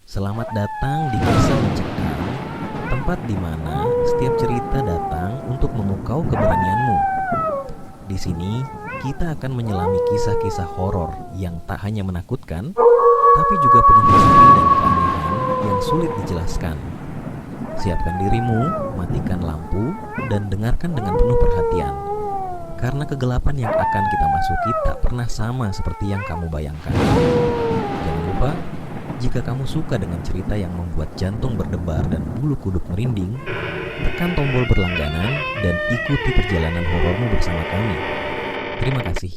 Selamat datang di Kisah Mencekam, tempat di mana setiap cerita datang untuk memukau keberanianmu. Di sini, kita akan menyelami kisah-kisah horor yang tak hanya menakutkan, tapi juga penuh misteri dan keanehan yang sulit dijelaskan. Siapkan dirimu, matikan lampu, dan dengarkan dengan penuh perhatian. Karena kegelapan yang akan kita masuki tak pernah sama seperti yang kamu bayangkan. Jangan lupa, jika kamu suka dengan cerita yang membuat jantung berdebar dan bulu kuduk merinding, tekan tombol berlangganan dan ikuti perjalanan horormu bersama kami. Terima kasih.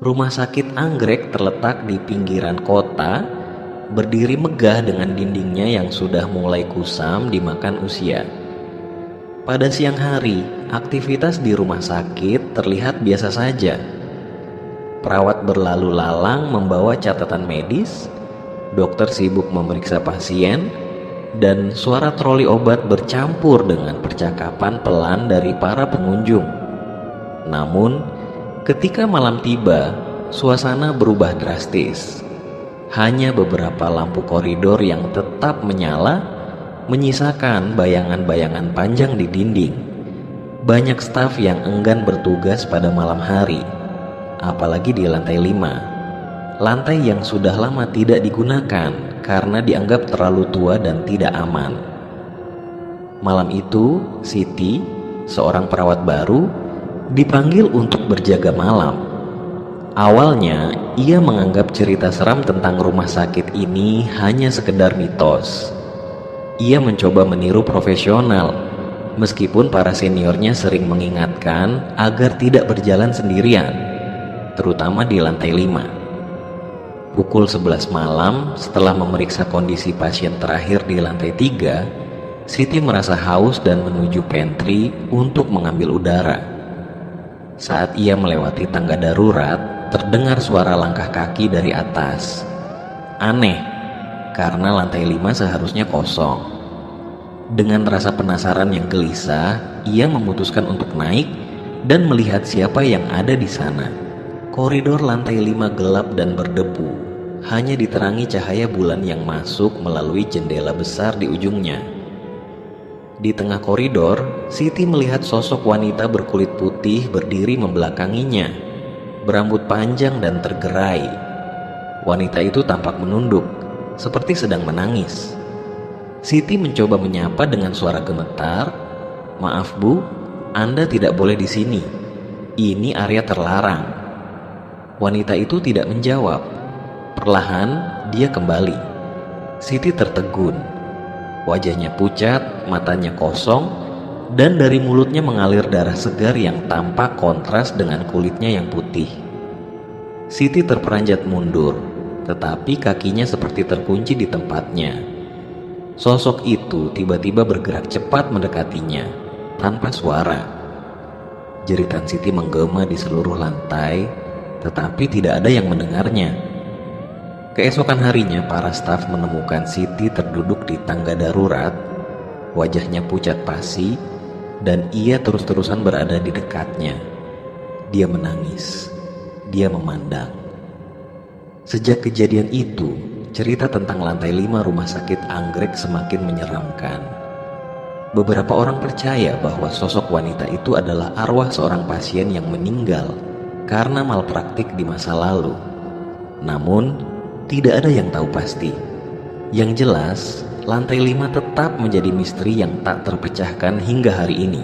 Rumah sakit anggrek terletak di pinggiran kota, berdiri megah dengan dindingnya yang sudah mulai kusam dimakan usia. Pada siang hari, aktivitas di rumah sakit terlihat biasa saja. Perawat berlalu lalang membawa catatan medis, dokter sibuk memeriksa pasien, dan suara troli obat bercampur dengan percakapan pelan dari para pengunjung. Namun, ketika malam tiba, suasana berubah drastis. Hanya beberapa lampu koridor yang tetap menyala, menyisakan bayangan-bayangan panjang di dinding. Banyak staf yang enggan bertugas pada malam hari, apalagi di lantai 5, lantai yang sudah lama tidak digunakan karena dianggap terlalu tua dan tidak aman. Malam itu, Siti, seorang perawat baru, dipanggil untuk berjaga malam. Awalnya, ia menganggap cerita seram tentang rumah sakit ini hanya sekedar mitos. Ia mencoba meniru profesional, meskipun para seniornya sering mengingatkan agar tidak berjalan sendirian, terutama di lantai 5. Pukul 11 malam, setelah memeriksa kondisi pasien terakhir di lantai 3, Siti merasa haus dan menuju pantry untuk mengambil udara. Saat ia melewati tangga darurat, terdengar suara langkah kaki dari atas. Aneh, karena lantai 5 seharusnya kosong. Dengan rasa penasaran yang gelisah, ia memutuskan untuk naik dan melihat siapa yang ada di sana. Koridor lantai 5 gelap dan berdebu, hanya diterangi cahaya bulan yang masuk melalui jendela besar di ujungnya. Di tengah koridor, Siti melihat sosok wanita berkulit putih berdiri membelakanginya, berambut panjang dan tergerai. Wanita itu tampak menunduk, seperti sedang menangis. Siti mencoba menyapa dengan suara gemetar, "Maaf Bu, Anda tidak boleh di sini. Ini area terlarang." Wanita itu tidak menjawab. Perlahan dia kembali. Siti tertegun. Wajahnya pucat, matanya kosong, dan dari mulutnya mengalir darah segar yang tampak kontras dengan kulitnya yang putih. Siti terperanjat mundur, tetapi kakinya seperti terkunci di tempatnya. Sosok itu tiba-tiba bergerak cepat mendekatinya, tanpa suara. Jeritan Siti menggema di seluruh lantai, tetapi tidak ada yang mendengarnya. Keesokan harinya, para staf menemukan Siti terduduk di tangga darurat, wajahnya pucat pasi, dan ia terus-terusan berada di dekatnya. Dia menangis, dia memandang. Sejak kejadian itu, cerita tentang lantai 5 rumah sakit anggrek semakin menyeramkan. Beberapa orang percaya bahwa sosok wanita itu adalah arwah seorang pasien yang meninggal karena malpraktik di masa lalu. Namun, tidak ada yang tahu pasti. Yang jelas, lantai 5 tetap menjadi misteri yang tak terpecahkan hingga hari ini.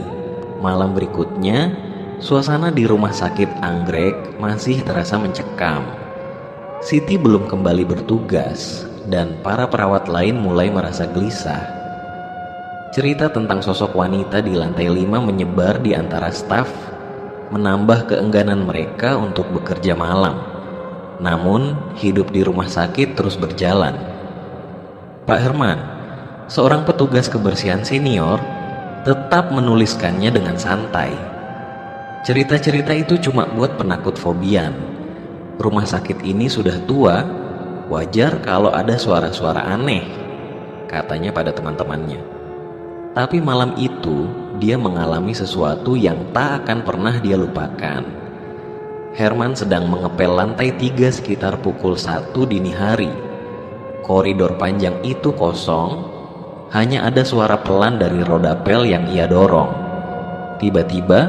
Malam berikutnya, suasana di rumah sakit anggrek masih terasa mencekam. Siti belum kembali bertugas, dan para perawat lain mulai merasa gelisah. Cerita tentang sosok wanita di lantai 5 menyebar di antara staf, menambah keengganan mereka untuk bekerja malam. Namun, hidup di rumah sakit terus berjalan. Pak Herman, seorang petugas kebersihan senior, tetap menuliskannya dengan santai. Cerita-cerita itu cuma buat penakut fobian. Rumah sakit ini sudah tua, wajar kalau ada suara-suara aneh, katanya pada teman-temannya. Tapi malam itu, dia mengalami sesuatu yang tak akan pernah dia lupakan. Herman sedang mengepel lantai 3 sekitar pukul 1 dini hari. Koridor panjang itu kosong, hanya ada suara pelan dari roda pel yang ia dorong. Tiba-tiba,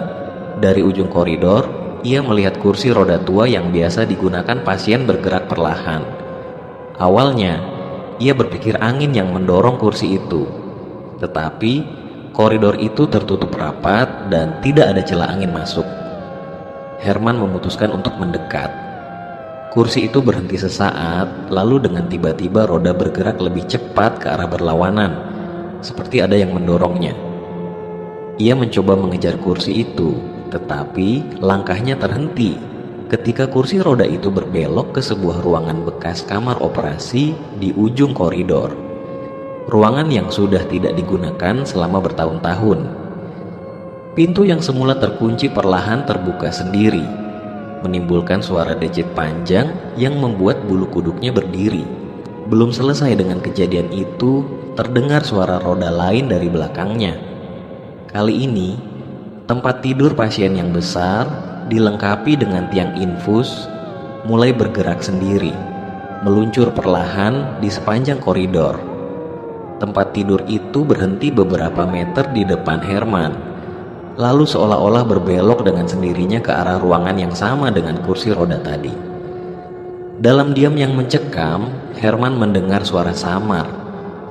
dari ujung koridor, ia melihat kursi roda tua yang biasa digunakan pasien bergerak perlahan. Awalnya, ia berpikir angin yang mendorong kursi itu. Tetapi, koridor itu tertutup rapat dan tidak ada celah angin masuk. Herman memutuskan untuk mendekat. Kursi itu berhenti sesaat, lalu dengan tiba-tiba roda bergerak lebih cepat ke arah berlawanan, seperti ada yang mendorongnya. Ia mencoba mengejar kursi itu, tetapi langkahnya terhenti ketika kursi roda itu berbelok ke sebuah ruangan bekas kamar operasi di ujung koridor. Ruangan yang sudah tidak digunakan selama bertahun-tahun. Pintu yang semula terkunci perlahan terbuka sendiri, menimbulkan suara decit panjang yang membuat bulu kuduknya berdiri. Belum selesai dengan kejadian itu, terdengar suara roda lain dari belakangnya. Kali ini, tempat tidur pasien yang besar, dilengkapi dengan tiang infus, mulai bergerak sendiri, meluncur perlahan di sepanjang koridor. Tempat tidur itu berhenti beberapa meter di depan Herman, lalu seolah-olah berbelok dengan sendirinya ke arah ruangan yang sama dengan kursi roda tadi. Dalam diam yang mencekam, Herman mendengar suara samar,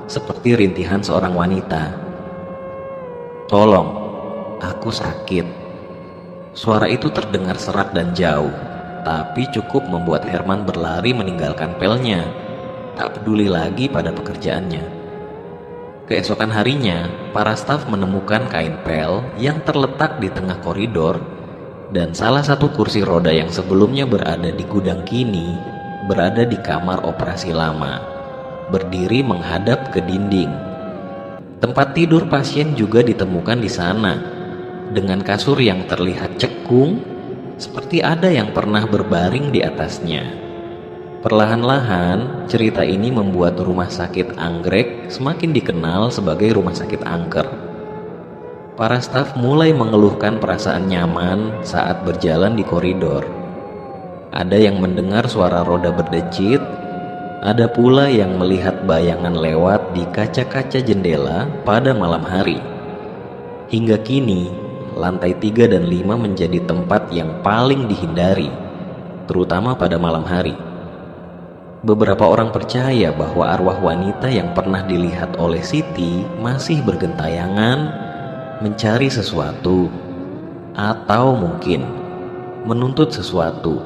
seperti rintihan seorang wanita. "Tolong, aku sakit." Suara itu terdengar serak dan jauh, tapi cukup membuat Herman berlari meninggalkan pelnya, tak peduli lagi pada pekerjaannya. Keesokan harinya, para staf menemukan kain pel yang terletak di tengah koridor, dan salah satu kursi roda yang sebelumnya berada di gudang kini berada di kamar operasi lama, berdiri menghadap ke dinding. Tempat tidur pasien juga ditemukan di sana, dengan kasur yang terlihat cekung, seperti ada yang pernah berbaring di atasnya. Perlahan-lahan, cerita ini membuat rumah sakit Anggrek semakin dikenal sebagai rumah sakit angker. Para staf mulai mengeluhkan perasaan nyaman saat berjalan di koridor. Ada yang mendengar suara roda berdecit, ada pula yang melihat bayangan lewat di kaca-kaca jendela pada malam hari. Hingga kini, lantai 3 dan 5 menjadi tempat yang paling dihindari, terutama pada malam hari. Beberapa orang percaya bahwa arwah wanita yang pernah dilihat oleh Siti masih bergentayangan mencari sesuatu, atau mungkin menuntut sesuatu.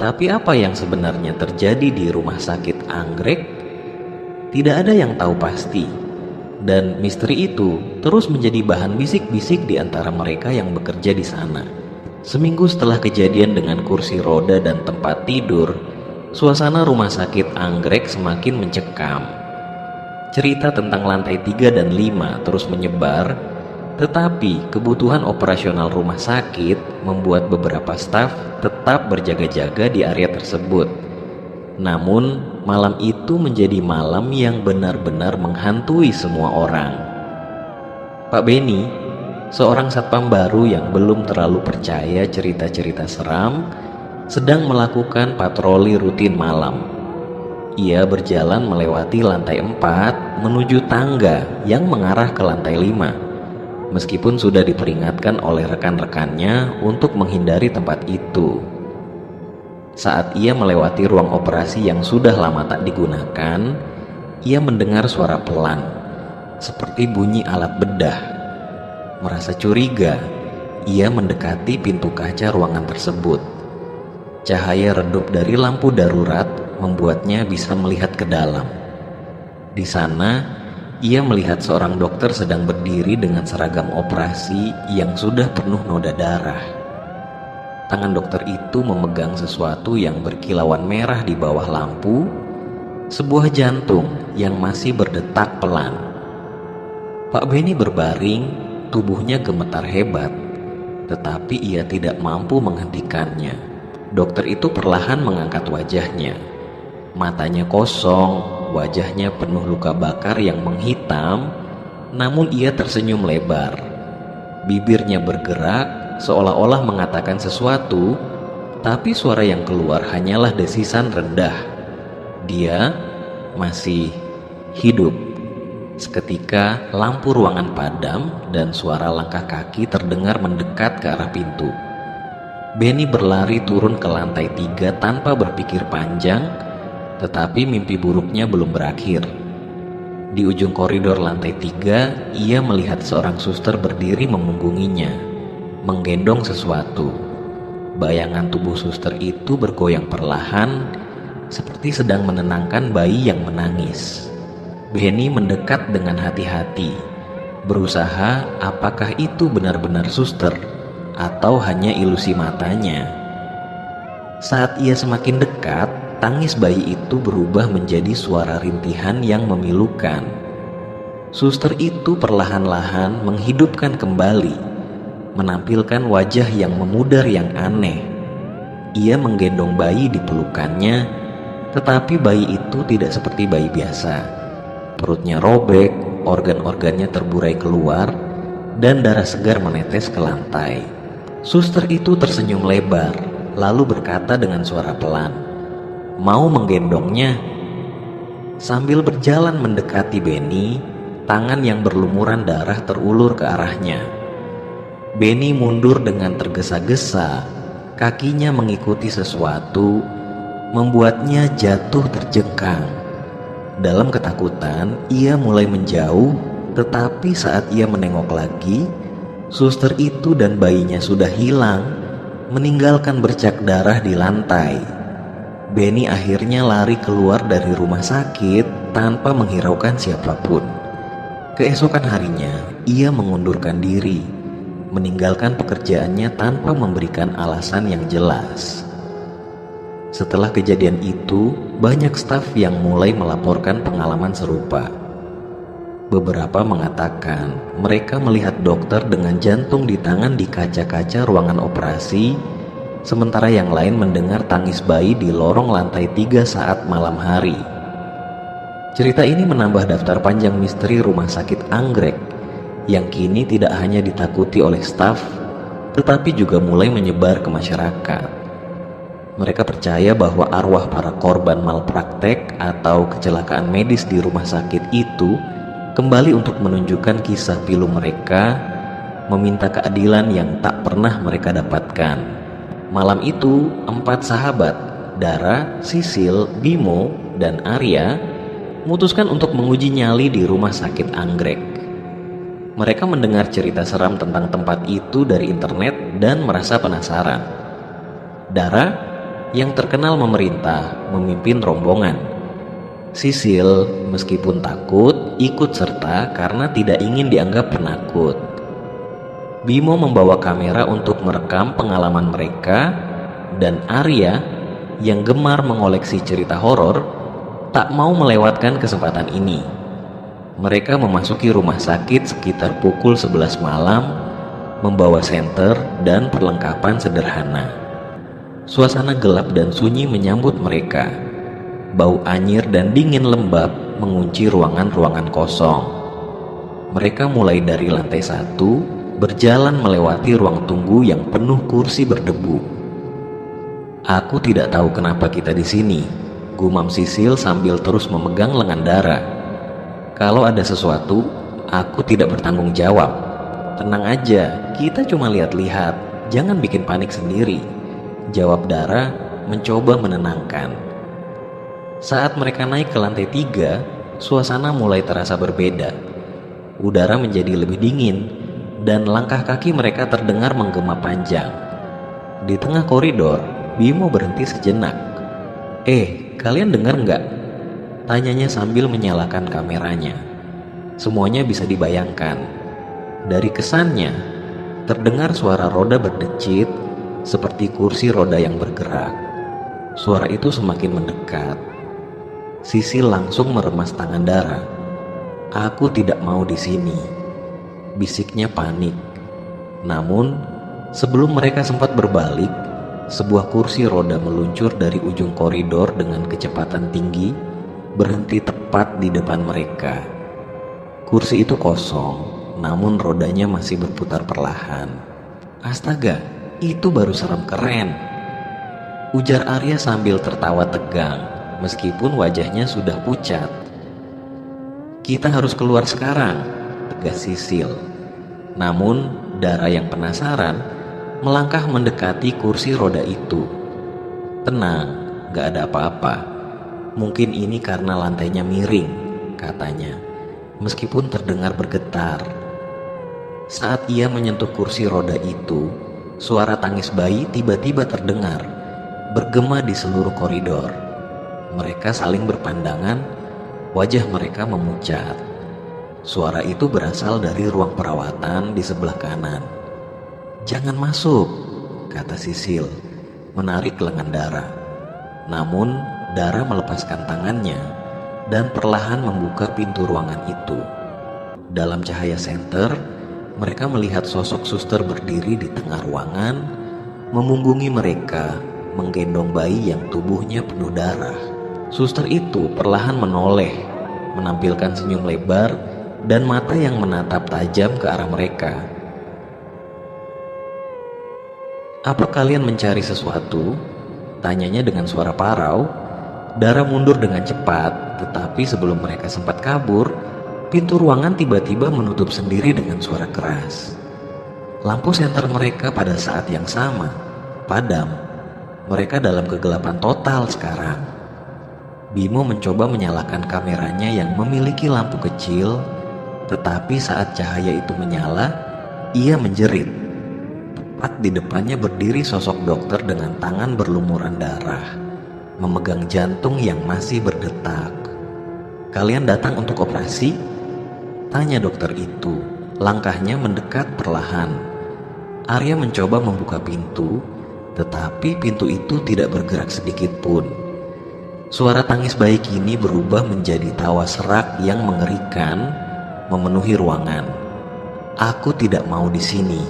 Tapi apa yang sebenarnya terjadi di rumah sakit Anggrek? Tidak ada yang tahu pasti, dan misteri itu terus menjadi bahan bisik-bisik di antara mereka yang bekerja di sana. Seminggu setelah kejadian dengan kursi roda dan tempat tidur, suasana rumah sakit Anggrek semakin mencekam. Cerita tentang lantai 3 dan 5 terus menyebar, tetapi kebutuhan operasional rumah sakit membuat beberapa staf tetap berjaga-jaga di area tersebut. Namun, malam itu menjadi malam yang benar-benar menghantui semua orang. Pak Benny, seorang satpam baru yang belum terlalu percaya cerita-cerita seram, sedang melakukan patroli rutin malam. Ia berjalan melewati lantai 4 menuju tangga yang mengarah ke lantai 5, meskipun sudah diperingatkan oleh rekan-rekannya untuk menghindari tempat itu. Saat ia melewati ruang operasi yang sudah lama tak digunakan, ia mendengar suara pelan, seperti bunyi alat bedah. Merasa curiga, ia mendekati pintu kaca ruangan tersebut. Cahaya redup dari lampu darurat membuatnya bisa melihat ke dalam. Di sana, ia melihat seorang dokter sedang berdiri dengan seragam operasi yang sudah penuh noda darah. Tangan dokter itu memegang sesuatu yang berkilauan merah di bawah lampu, sebuah jantung yang masih berdetak pelan. Pak Benny berbaring, tubuhnya gemetar hebat, tetapi ia tidak mampu menghentikannya. Dokter itu perlahan mengangkat wajahnya. Matanya kosong, wajahnya penuh luka bakar yang menghitam, namun ia tersenyum lebar. Bibirnya bergerak seolah-olah mengatakan sesuatu, tapi suara yang keluar hanyalah desisan rendah. Dia masih hidup. Seketika lampu ruangan padam dan suara langkah kaki terdengar mendekat ke arah pintu. Benny berlari turun ke lantai 3 tanpa berpikir panjang, tetapi mimpi buruknya belum berakhir. Di ujung koridor lantai 3, ia melihat seorang suster berdiri memunggunginya, menggendong sesuatu. Bayangan tubuh suster itu bergoyang perlahan, seperti sedang menenangkan bayi yang menangis. Benny mendekat dengan hati-hati, berusaha apakah itu benar-benar suster atau hanya ilusi matanya. Saat ia semakin dekat, tangis bayi itu berubah menjadi suara rintihan yang memilukan. Suster itu perlahan-lahan menghidupkan kembali, menampilkan wajah yang memudar yang aneh. Ia menggendong bayi di pelukannya, tetapi bayi itu tidak seperti bayi biasa. Perutnya robek, organ-organnya terburai keluar, dan darah segar menetes ke lantai. Suster itu tersenyum lebar, lalu berkata dengan suara pelan, "Mau menggendongnya?" Sambil berjalan mendekati Benny, tangan yang berlumuran darah terulur ke arahnya. Benny mundur dengan tergesa-gesa, kakinya mengikuti sesuatu, membuatnya jatuh terjengkang. Dalam ketakutan, ia mulai menjauh, tetapi saat ia menengok lagi, suster itu dan bayinya sudah hilang, meninggalkan bercak darah di lantai. Benny akhirnya lari keluar dari rumah sakit tanpa menghiraukan siapapun. Keesokan harinya, ia mengundurkan diri, meninggalkan pekerjaannya tanpa memberikan alasan yang jelas. Setelah kejadian itu, banyak staf yang mulai melaporkan pengalaman serupa. Beberapa mengatakan mereka melihat dokter dengan jantung di tangan di kaca-kaca ruangan operasi, sementara yang lain mendengar tangis bayi di lorong lantai 3 saat malam hari. Cerita ini menambah daftar panjang misteri rumah sakit Anggrek yang kini tidak hanya ditakuti oleh staf, tetapi juga mulai menyebar ke masyarakat. Mereka percaya bahwa arwah para korban malpraktek atau kecelakaan medis di rumah sakit itu kembali untuk menunjukkan kisah pilu mereka, meminta keadilan yang tak pernah mereka dapatkan. Malam itu, 4 sahabat, Dara, Sisil, Bimo, dan Arya, memutuskan untuk menguji nyali di rumah sakit Anggrek. Mereka mendengar cerita seram tentang tempat itu dari internet dan merasa penasaran. Dara, yang terkenal memerintah, memimpin rombongan. Sisil, meskipun takut, ikut serta karena tidak ingin dianggap penakut. Bimo membawa kamera untuk merekam pengalaman mereka, dan Arya, yang gemar mengoleksi cerita horor, tak mau melewatkan kesempatan ini. Mereka memasuki rumah sakit sekitar pukul 11 malam, membawa senter dan perlengkapan sederhana. Suasana gelap dan sunyi menyambut mereka. Bau anyir dan dingin lembab mengunci ruangan-ruangan kosong. Mereka mulai dari lantai 1, berjalan melewati ruang tunggu yang penuh kursi berdebu. "Aku tidak tahu kenapa kita di sini," gumam Sisil sambil terus memegang lengan Dara. "Kalau ada sesuatu, aku tidak bertanggung jawab. Tenang aja, kita cuma lihat-lihat, jangan bikin panik sendiri," jawab Dara mencoba menenangkan. Saat mereka naik ke lantai 3, suasana mulai terasa berbeda. Udara menjadi lebih dingin, dan langkah kaki mereka terdengar menggema panjang. Di tengah koridor, Bimo berhenti sejenak. Kalian dengar nggak?" tanyanya sambil menyalakan kameranya. Semuanya bisa dibayangkan. Dari kesannya, terdengar suara roda berdecit, seperti kursi roda yang bergerak. Suara itu semakin mendekat. Sisil langsung meremas tangan Dara. "Aku tidak mau di sini," bisiknya panik. Namun, sebelum mereka sempat berbalik, sebuah kursi roda meluncur dari ujung koridor dengan kecepatan tinggi, berhenti tepat di depan mereka. Kursi itu kosong, namun rodanya masih berputar perlahan. Astaga, itu baru serem keren. ujar Arya sambil tertawa tegang, meskipun wajahnya sudah pucat. Kita harus keluar sekarang, tegas Sisil. Namun, Dara yang penasaran melangkah mendekati kursi roda itu. Tenang, gak ada apa-apa. Mungkin ini karena lantainya miring, katanya, meskipun terdengar bergetar. Saat ia menyentuh kursi roda itu, suara tangis bayi tiba-tiba terdengar, bergema di seluruh koridor. Mereka saling berpandangan, wajah mereka memucat. Suara itu berasal dari ruang perawatan di sebelah kanan. "Jangan masuk," kata Sisil, menarik lengan Dara. Namun Dara melepaskan tangannya dan perlahan membuka pintu ruangan itu. Dalam cahaya senter, mereka melihat sosok suster berdiri di tengah ruangan, memunggungi mereka, menggendong bayi yang tubuhnya penuh darah. Suster itu perlahan menoleh, menampilkan senyum lebar dan mata yang menatap tajam ke arah mereka. "Apa kalian mencari sesuatu?" tanyanya dengan suara parau. Dara mundur dengan cepat, tetapi sebelum mereka sempat kabur, pintu ruangan tiba-tiba menutup sendiri dengan suara keras. Lampu senter mereka pada saat yang sama padam. Mereka dalam kegelapan total sekarang. Bimo mencoba menyalakan kameranya yang memiliki lampu kecil, tetapi saat cahaya itu menyala, ia menjerit. Tepat di depannya berdiri sosok dokter dengan tangan berlumuran darah, memegang jantung yang masih berdetak. "Kalian datang untuk operasi?" tanya dokter itu. Langkahnya mendekat perlahan. Arya mencoba membuka pintu, tetapi pintu itu tidak bergerak sedikit pun. Suara tangis bayi kini berubah menjadi tawa serak yang mengerikan, memenuhi ruangan. "Aku tidak mau di sini,"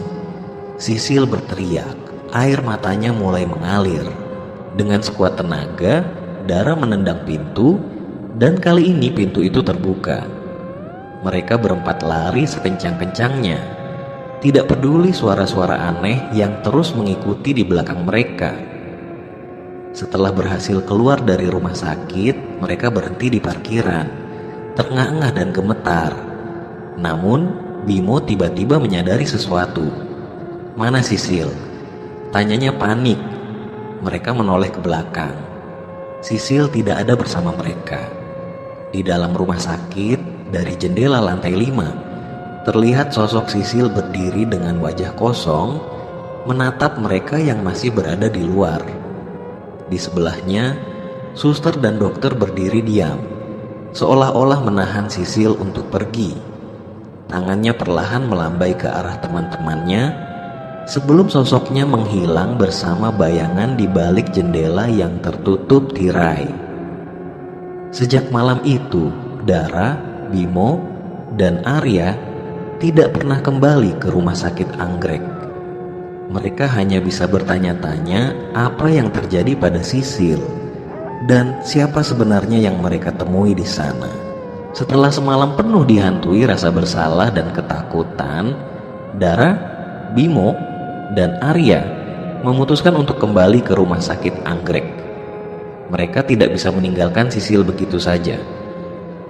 Sisil berteriak. Air matanya mulai mengalir. Dengan sekuat tenaga, Dara menendang pintu, dan kali ini pintu itu terbuka. Mereka berempat lari sekencang-kencangnya, tidak peduli suara-suara aneh yang terus mengikuti di belakang mereka. Setelah berhasil keluar dari rumah sakit, mereka berhenti di parkiran, terengah-engah dan gemetar. Namun, Bimo tiba-tiba menyadari sesuatu. "Mana Sisil?" tanyanya panik. Mereka menoleh ke belakang. Sisil tidak ada bersama mereka. Di dalam rumah sakit, dari jendela lantai 5, terlihat sosok Sisil berdiri dengan wajah kosong, menatap mereka yang masih berada di luar. Di sebelahnya, suster dan dokter berdiri diam, seolah-olah menahan Sisil untuk pergi. Tangannya perlahan melambai ke arah teman-temannya, sebelum sosoknya menghilang bersama bayangan di balik jendela yang tertutup tirai. Sejak malam itu, Dara, Bimo, dan Arya tidak pernah kembali ke rumah sakit Anggrek. Mereka hanya bisa bertanya-tanya apa yang terjadi pada Sisil dan siapa sebenarnya yang mereka temui di sana. Setelah semalam penuh dihantui rasa bersalah dan ketakutan, Dara, Bimo, dan Arya memutuskan untuk kembali ke rumah sakit Anggrek. Mereka tidak bisa meninggalkan Sisil begitu saja.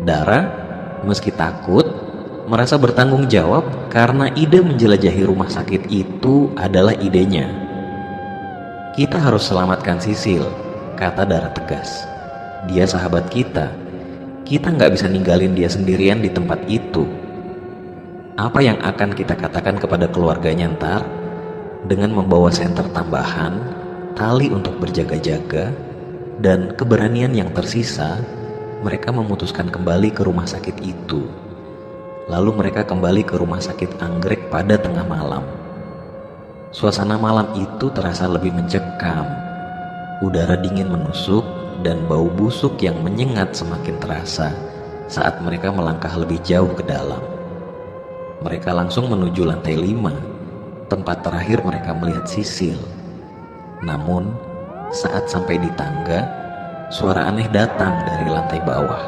Dara, meski takut, merasa bertanggung jawab karena ide menjelajahi rumah sakit itu adalah idenya. "Kita harus selamatkan Sisil," kata Dara tegas. "Dia sahabat kita. Kita nggak bisa ninggalin dia sendirian di tempat itu." "Apa yang akan kita katakan kepada keluarganya ntar?" Dengan membawa senter tambahan, tali untuk berjaga-jaga, dan keberanian yang tersisa, mereka memutuskan kembali ke rumah sakit itu. Lalu mereka kembali ke rumah sakit Anggrek pada tengah malam. Suasana malam itu terasa lebih mencekam. Udara dingin menusuk dan bau busuk yang menyengat semakin terasa saat mereka melangkah lebih jauh ke dalam. Mereka langsung menuju lantai 5, tempat terakhir mereka melihat Sisil. Namun, saat sampai di tangga, suara aneh datang dari lantai bawah.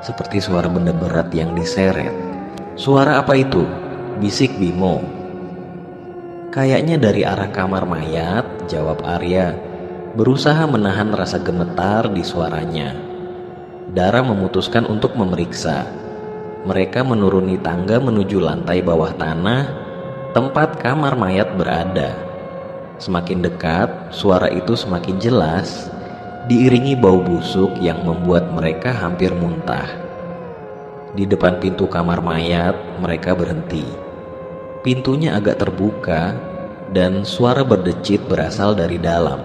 Seperti suara benda berat yang diseret. "Suara apa itu?" bisik Bimo. "Kayaknya dari arah kamar mayat," jawab Arya. berusaha menahan rasa gemetar di suaranya. Dara memutuskan untuk memeriksa. Mereka menuruni tangga menuju lantai bawah tanah, tempat kamar mayat berada. Semakin dekat, suara itu semakin jelas, diiringi bau busuk yang membuat mereka hampir muntah. Di depan pintu kamar mayat, mereka berhenti. Pintunya agak terbuka dan suara berdecit berasal dari dalam.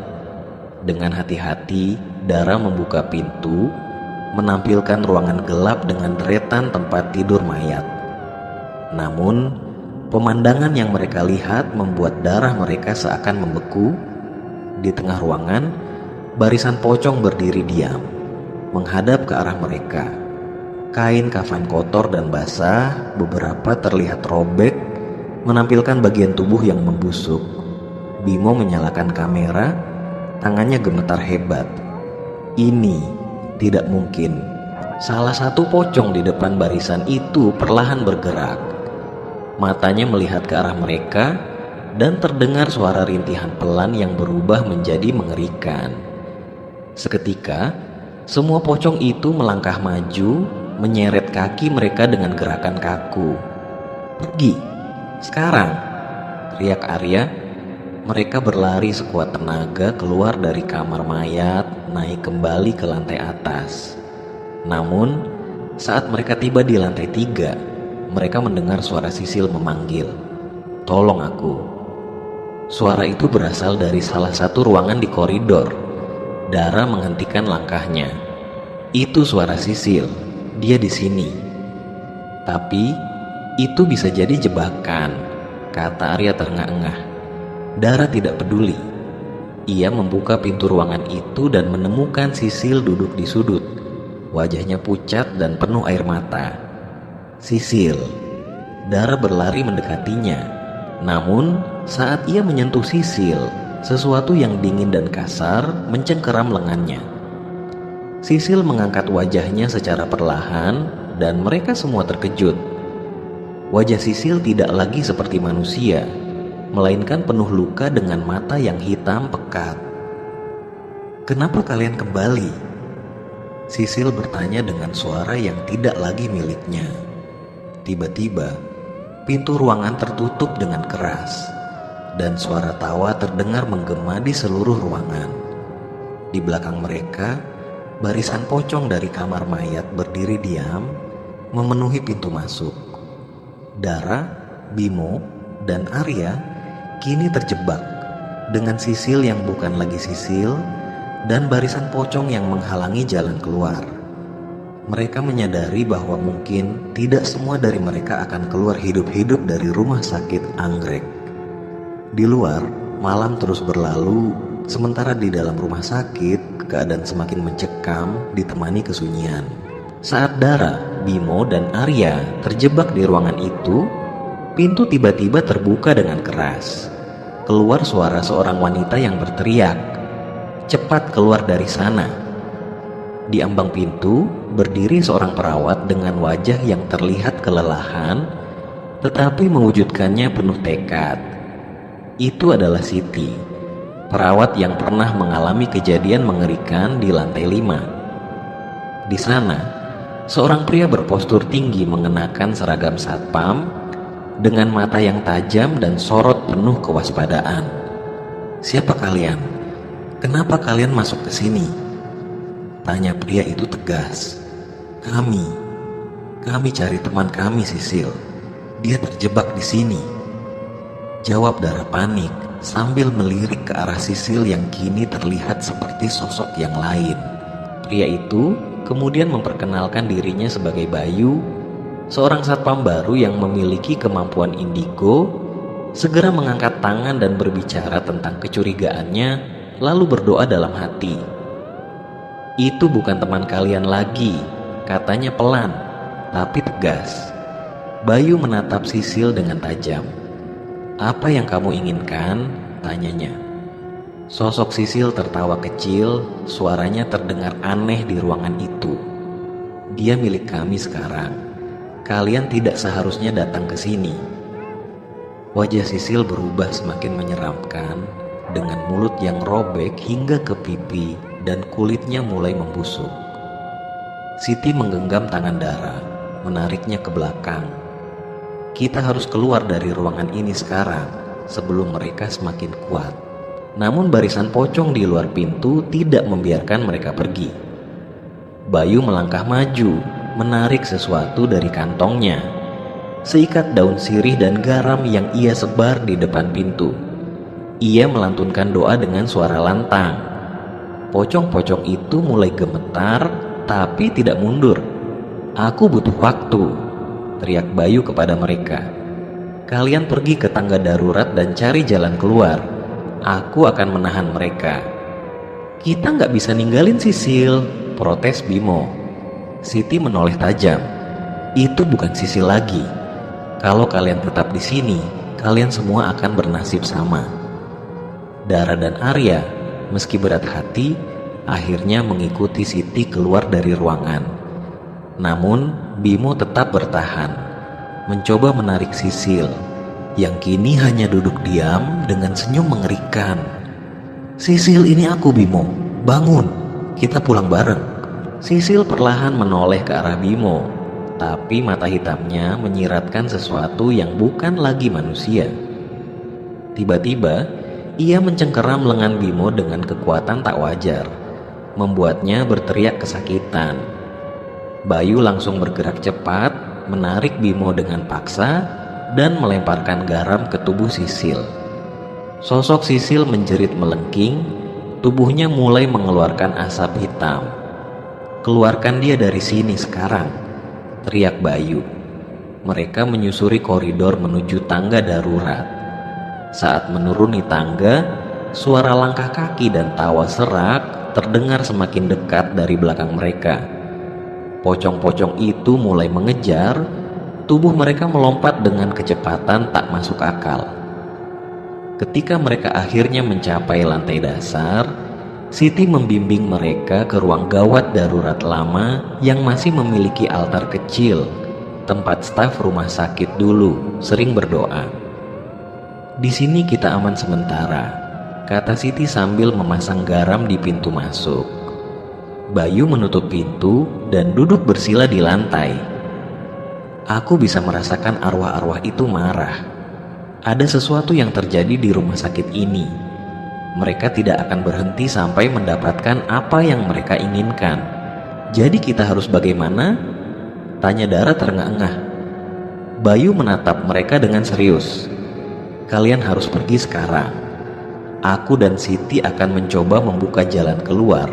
Dengan hati-hati, Dara membuka pintu, menampilkan ruangan gelap dengan deretan tempat tidur mayat. Namun, pemandangan yang mereka lihat membuat darah mereka seakan membeku. Di tengah ruangan, barisan pocong berdiri diam, menghadap ke arah mereka. Kain kafan kotor dan basah, beberapa terlihat robek, menampilkan bagian tubuh yang membusuk. Bimo menyalakan kamera, tangannya gemetar hebat. Ini tidak mungkin. Salah satu pocong di depan barisan itu perlahan bergerak. Matanya melihat ke arah mereka dan terdengar suara rintihan pelan yang berubah menjadi mengerikan. Seketika, semua pocong itu melangkah maju, menyeret kaki mereka dengan gerakan kaku. "Pergi, sekarang!" teriak Arya. Mereka berlari sekuat tenaga keluar dari kamar mayat, naik kembali ke lantai atas. Namun, saat mereka tiba di lantai 3, mereka mendengar suara Sisil memanggil, "Tolong aku." Suara itu berasal dari salah satu ruangan di koridor. Dara menghentikan langkahnya. Itu suara Sisil. Dia di sini. Tapi itu bisa jadi jebakan, kata Arya terengah-engah. Dara tidak peduli. Ia membuka pintu ruangan itu dan menemukan Sisil duduk di sudut. Wajahnya pucat dan penuh air mata. "Sisil." Dara berlari mendekatinya. Namun saat ia menyentuh Sisil, sesuatu yang dingin dan kasar mencengkeram lengannya. Sisil mengangkat wajahnya secara perlahan dan mereka semua terkejut. Wajah Sisil tidak lagi seperti manusia, melainkan penuh luka dengan mata yang hitam pekat. "Kenapa kalian kembali?" Sisil bertanya dengan suara yang tidak lagi miliknya. Tiba-tiba, pintu ruangan tertutup dengan keras, dan suara tawa terdengar menggema di seluruh ruangan. Di belakang mereka, barisan pocong dari kamar mayat berdiri diam, memenuhi pintu masuk. Dara, Bimo, dan Arya kini terjebak dengan Sisil yang bukan lagi Sisil dan barisan pocong yang menghalangi jalan keluar. Mereka menyadari bahwa mungkin tidak semua dari mereka akan keluar hidup-hidup dari rumah sakit Anggrek. Di luar, malam terus berlalu, sementara di dalam rumah sakit keadaan semakin mencekam ditemani kesunyian. Saat Dara, Bimo, dan Arya terjebak di ruangan itu, pintu tiba-tiba terbuka dengan keras. Keluar suara seorang wanita yang berteriak, "Cepat keluar dari sana!" Di ambang pintu berdiri seorang perawat dengan wajah yang terlihat kelelahan, tetapi mewujudkannya penuh tekad. Itu adalah Siti, perawat yang pernah mengalami kejadian mengerikan di lantai 5. Di sana, seorang pria berpostur tinggi mengenakan seragam satpam dengan mata yang tajam dan sorot penuh kewaspadaan. "Siapa kalian? Kenapa kalian masuk ke sini?" tanya pria itu tegas. Kami cari teman kami, Sisil. Dia terjebak di sini," jawab Dara panik sambil melirik ke arah Sisil yang kini terlihat seperti sosok yang lain. Pria itu kemudian memperkenalkan dirinya sebagai Bayu, seorang satpam baru yang memiliki kemampuan indigo. Segera mengangkat tangan dan berbicara tentang kecurigaannya, lalu berdoa dalam hati. "Itu bukan teman kalian lagi," katanya pelan tapi tegas. Bayu menatap Sisil dengan tajam. "Apa yang kamu inginkan?" tanyanya. Sosok Sisil tertawa kecil, suaranya terdengar aneh di ruangan itu. "Dia milik kami sekarang. Kalian tidak seharusnya datang ke sini." Wajah Sisil berubah semakin menyeramkan dengan mulut yang robek hingga ke pipi dan kulitnya mulai membusuk. Siti menggenggam tangan Dara, menariknya ke belakang. Kita harus keluar dari ruangan ini sekarang sebelum mereka semakin kuat. Namun barisan pocong di luar pintu tidak membiarkan mereka pergi. Bayu melangkah maju, menarik sesuatu dari kantongnya. Seikat daun sirih dan garam yang ia sebar di depan pintu. Ia melantunkan doa dengan suara lantang. Pocong-pocong itu mulai gemetar, tapi tidak mundur. "Aku butuh waktu," teriak Bayu kepada mereka. "Kalian pergi ke tangga darurat dan cari jalan keluar. Aku akan menahan mereka." "Kita nggak bisa ninggalin Sisil," protes Bimo. Siti menoleh tajam. "Itu bukan Sisil lagi. Kalau kalian tetap di sini, kalian semua akan bernasib sama." Dara dan Arya, meski berat hati, akhirnya mengikuti Siti keluar dari ruangan. Namun Bimo tetap bertahan, mencoba menarik Sisil, yang kini hanya duduk diam dengan senyum mengerikan. "Sisil, ini aku Bimo, bangun, kita pulang bareng." Sisil perlahan menoleh ke arah Bimo, tapi mata hitamnya menyiratkan sesuatu yang bukan lagi manusia. Tiba-tiba ia mencengkeram lengan Bimo dengan kekuatan tak wajar, membuatnya berteriak kesakitan. Bayu langsung bergerak cepat, menarik Bimo dengan paksa dan melemparkan garam ke tubuh Sisil. Sosok Sisil menjerit melengking, tubuhnya mulai mengeluarkan asap hitam. "Keluarkan dia dari sini sekarang," teriak Bayu. Mereka menyusuri koridor menuju tangga darurat. Saat menuruni tangga, suara langkah kaki dan tawa serak terdengar semakin dekat dari belakang mereka. Pocong-pocong itu mulai mengejar. Tubuh mereka melompat dengan kecepatan tak masuk akal. Ketika mereka akhirnya mencapai lantai dasar, Siti membimbing mereka ke ruang gawat darurat lama yang masih memiliki altar kecil, tempat staf rumah sakit dulu sering berdoa. "Di sini kita aman sementara," kata Siti sambil memasang garam di pintu masuk. Bayu menutup pintu dan duduk bersila di lantai. "Aku bisa merasakan arwah-arwah itu marah. Ada sesuatu yang terjadi di rumah sakit ini. Mereka tidak akan berhenti sampai mendapatkan apa yang mereka inginkan. Jadi kita harus bagaimana?" tanya Dara terengah-engah. Bayu menatap mereka dengan serius. "Kalian harus pergi sekarang. Aku dan Siti akan mencoba membuka jalan keluar.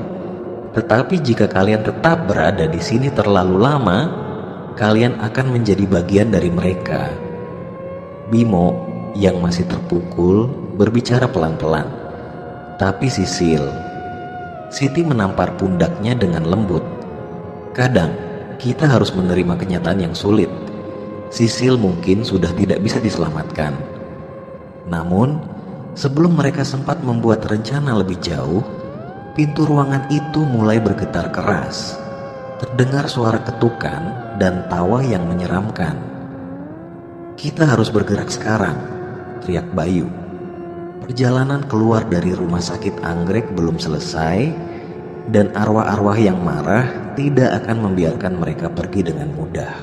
Tetapi jika kalian tetap berada di sini terlalu lama, kalian akan menjadi bagian dari mereka." Bimo yang masih terpukul berbicara pelan-pelan. "Tapi Sisil," Siti menampar pundaknya dengan lembut. "Kadang kita harus menerima kenyataan yang sulit. Sisil mungkin sudah tidak bisa diselamatkan." Namun sebelum mereka sempat membuat rencana lebih jauh, pintu ruangan itu mulai bergetar keras. Terdengar suara ketukan dan tawa yang menyeramkan. "Kita harus bergerak sekarang," teriak Bayu. Perjalanan keluar dari rumah sakit anggrek belum selesai, dan arwah-arwah yang marah tidak akan membiarkan mereka pergi dengan mudah.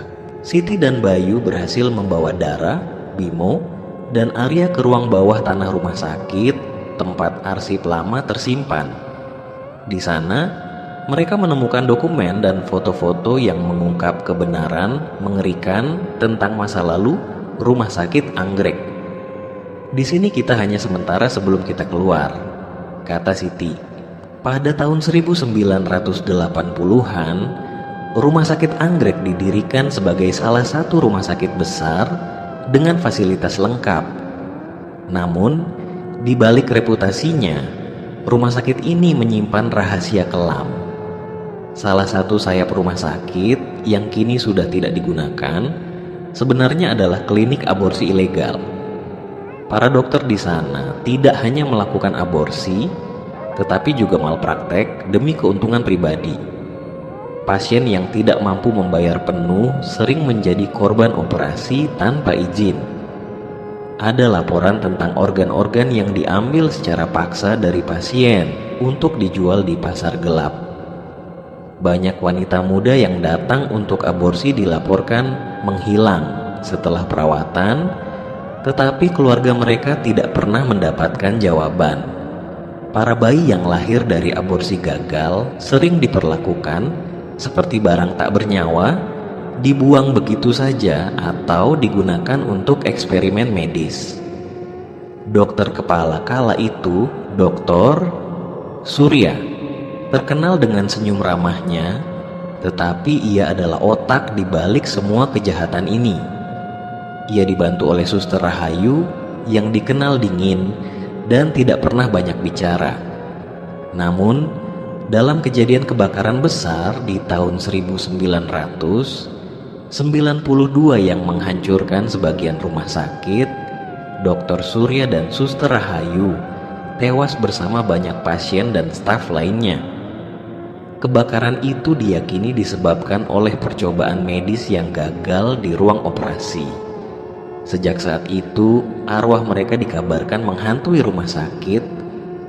Siti dan Bayu berhasil membawa Dara, Bimo, dan Arya ke ruang bawah tanah rumah sakit, tempat arsip lama tersimpan. Di sana, mereka menemukan dokumen dan foto-foto yang mengungkap kebenaran mengerikan tentang masa lalu rumah sakit anggrek. "Di sini kita hanya sementara sebelum kita keluar," kata Siti. Pada tahun 1980-an, rumah sakit anggrek didirikan sebagai salah satu rumah sakit besar dengan fasilitas lengkap. Namun, di balik reputasinya, rumah sakit ini menyimpan rahasia kelam. Salah satu sayap rumah sakit yang kini sudah tidak digunakan sebenarnya adalah klinik aborsi ilegal. Para dokter di sana tidak hanya melakukan aborsi, tetapi juga malpraktek demi keuntungan pribadi. Pasien yang tidak mampu membayar penuh sering menjadi korban operasi tanpa izin. ada laporan tentang organ-organ yang diambil secara paksa dari pasien untuk dijual di pasar gelap. Banyak wanita muda yang datang untuk aborsi dilaporkan menghilang setelah perawatan, tetapi keluarga mereka tidak pernah mendapatkan jawaban. Para bayi yang lahir dari aborsi gagal sering diperlakukan seperti barang tak bernyawa, dibuang begitu saja atau digunakan untuk eksperimen medis. Dokter kepala kala itu, Dr. Surya, terkenal dengan senyum ramahnya, tetapi ia adalah otak di balik semua kejahatan ini. Ia dibantu oleh Suster Rahayu yang dikenal dingin dan tidak pernah banyak bicara. Namun, dalam kejadian kebakaran besar di tahun 1992 yang menghancurkan sebagian rumah sakit, Dr. Surya dan Suster Rahayu tewas bersama banyak pasien dan staf lainnya. Kebakaran itu diyakini disebabkan oleh percobaan medis yang gagal di ruang operasi. Sejak saat itu, arwah mereka dikabarkan menghantui rumah sakit,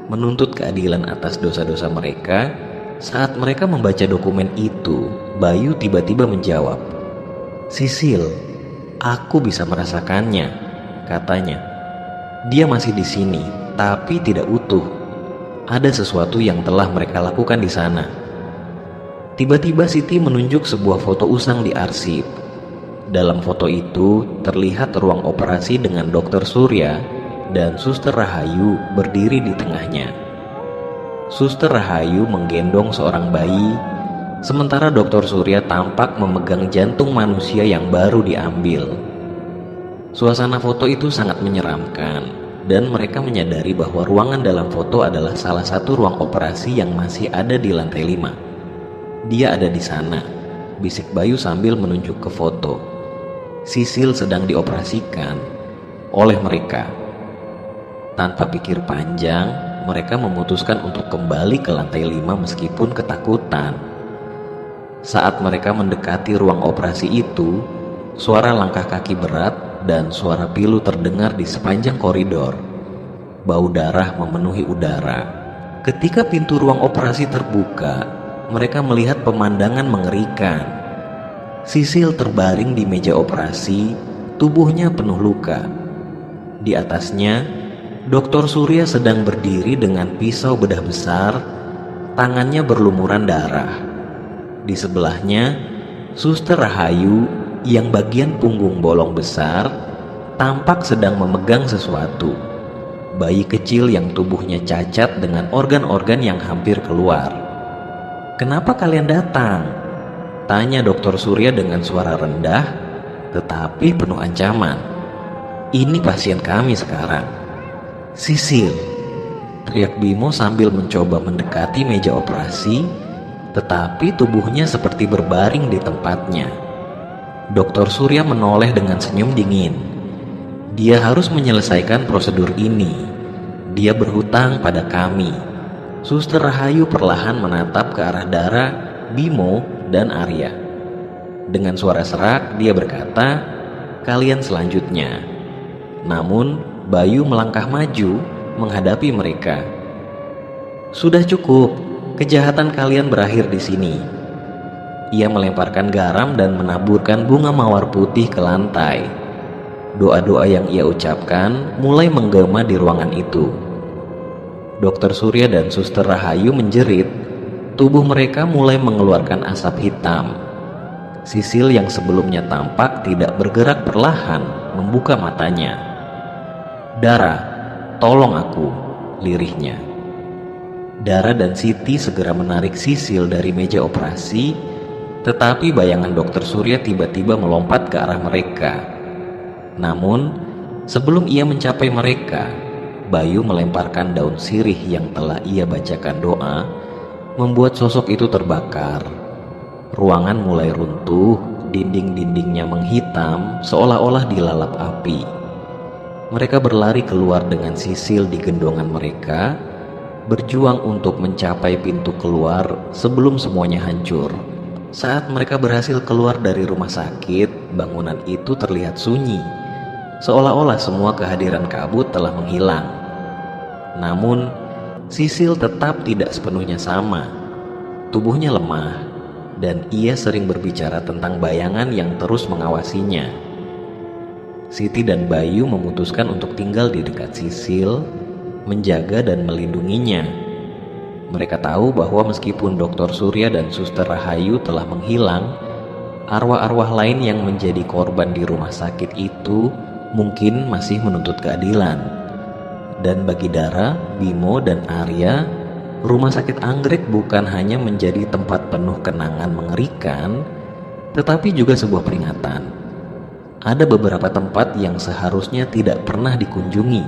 menuntut keadilan atas dosa-dosa mereka. Saat mereka membaca dokumen itu, Bayu tiba-tiba menjawab, "Sisil, aku bisa merasakannya," katanya. Dia masih di sini, tapi tidak utuh. Ada sesuatu yang telah mereka lakukan di sana. Tiba-tiba Siti menunjuk sebuah foto usang di arsip. Dalam foto itu terlihat ruang operasi dengan Dr. Surya dan Suster Rahayu berdiri di tengahnya. Suster Rahayu menggendong seorang bayi, sementara Dr. Surya tampak memegang jantung manusia yang baru diambil. Suasana foto itu sangat menyeramkan, dan mereka menyadari bahwa ruangan dalam foto adalah salah satu ruang operasi yang masih ada di lantai 5. "Dia ada di sana," bisik Bayu sambil menunjuk ke foto. Sisil sedang dioperasikan oleh mereka. Tanpa pikir panjang, mereka memutuskan untuk kembali ke lantai 5 meskipun ketakutan. Saat mereka mendekati ruang operasi itu, suara langkah kaki berat dan suara pilu terdengar di sepanjang koridor. Bau darah memenuhi udara. Ketika pintu ruang operasi terbuka, mereka melihat pemandangan mengerikan. Sisil terbaring di meja operasi, tubuhnya penuh luka. Di atasnya, Dr. Surya sedang berdiri dengan pisau bedah besar, tangannya berlumuran darah. Di sebelahnya, Suster Rahayu yang bagian punggung bolong besar tampak sedang memegang sesuatu. Bayi kecil yang tubuhnya cacat dengan organ-organ yang hampir keluar. "Kenapa kalian datang?" tanya Dr. Surya dengan suara rendah tetapi penuh ancaman. "Ini pasien kami sekarang." "Sisil," teriak Bimo sambil mencoba mendekati meja operasi, tetapi tubuhnya seperti berbaring di tempatnya. Dr. Surya menoleh dengan senyum dingin. Dia harus menyelesaikan prosedur ini. Dia berhutang pada kami. Suster Rahayu perlahan menatap ke arah Dara, Bimo, dan Arya. Dengan suara serak dia berkata, "Kalian selanjutnya." Namun Bayu melangkah maju menghadapi mereka. "Sudah cukup. Kejahatan kalian berakhir di sini." Ia melemparkan garam dan menaburkan bunga mawar putih ke lantai. Doa-doa yang ia ucapkan mulai menggema di ruangan itu. Dr. Surya dan Suster Rahayu menjerit. Tubuh mereka mulai mengeluarkan asap hitam. Sisil yang sebelumnya tampak tidak bergerak perlahan membuka matanya. "Dara, tolong aku," lirihnya. Dara dan Siti segera menarik Sisil dari meja operasi, tetapi bayangan Dr. Surya tiba-tiba melompat ke arah mereka. Namun, sebelum ia mencapai mereka, Bayu melemparkan daun sirih yang telah ia bacakan doa, membuat sosok itu terbakar. Ruangan mulai runtuh, dinding-dindingnya menghitam seolah-olah dilalap api. Mereka berlari keluar dengan Sisil di gendongan mereka, berjuang untuk mencapai pintu keluar sebelum semuanya hancur. Saat mereka berhasil keluar dari rumah sakit, bangunan itu terlihat sunyi. seolah-olah semua kehadiran kabut telah menghilang. Namun, Sisil tetap tidak sepenuhnya sama. Tubuhnya lemah, dan ia sering berbicara tentang bayangan yang terus mengawasinya. Siti dan Bayu memutuskan untuk tinggal di dekat Sisil, menjaga dan melindunginya. Mereka tahu bahwa meskipun Dr. Surya dan Suster Rahayu telah menghilang, arwah-arwah lain yang menjadi korban di rumah sakit itu mungkin masih menuntut keadilan. Dan bagi Dara, Bimo, dan Arya, rumah sakit Anggrek bukan hanya menjadi tempat penuh kenangan mengerikan, tetapi juga sebuah peringatan. Ada beberapa tempat yang seharusnya tidak pernah dikunjungi,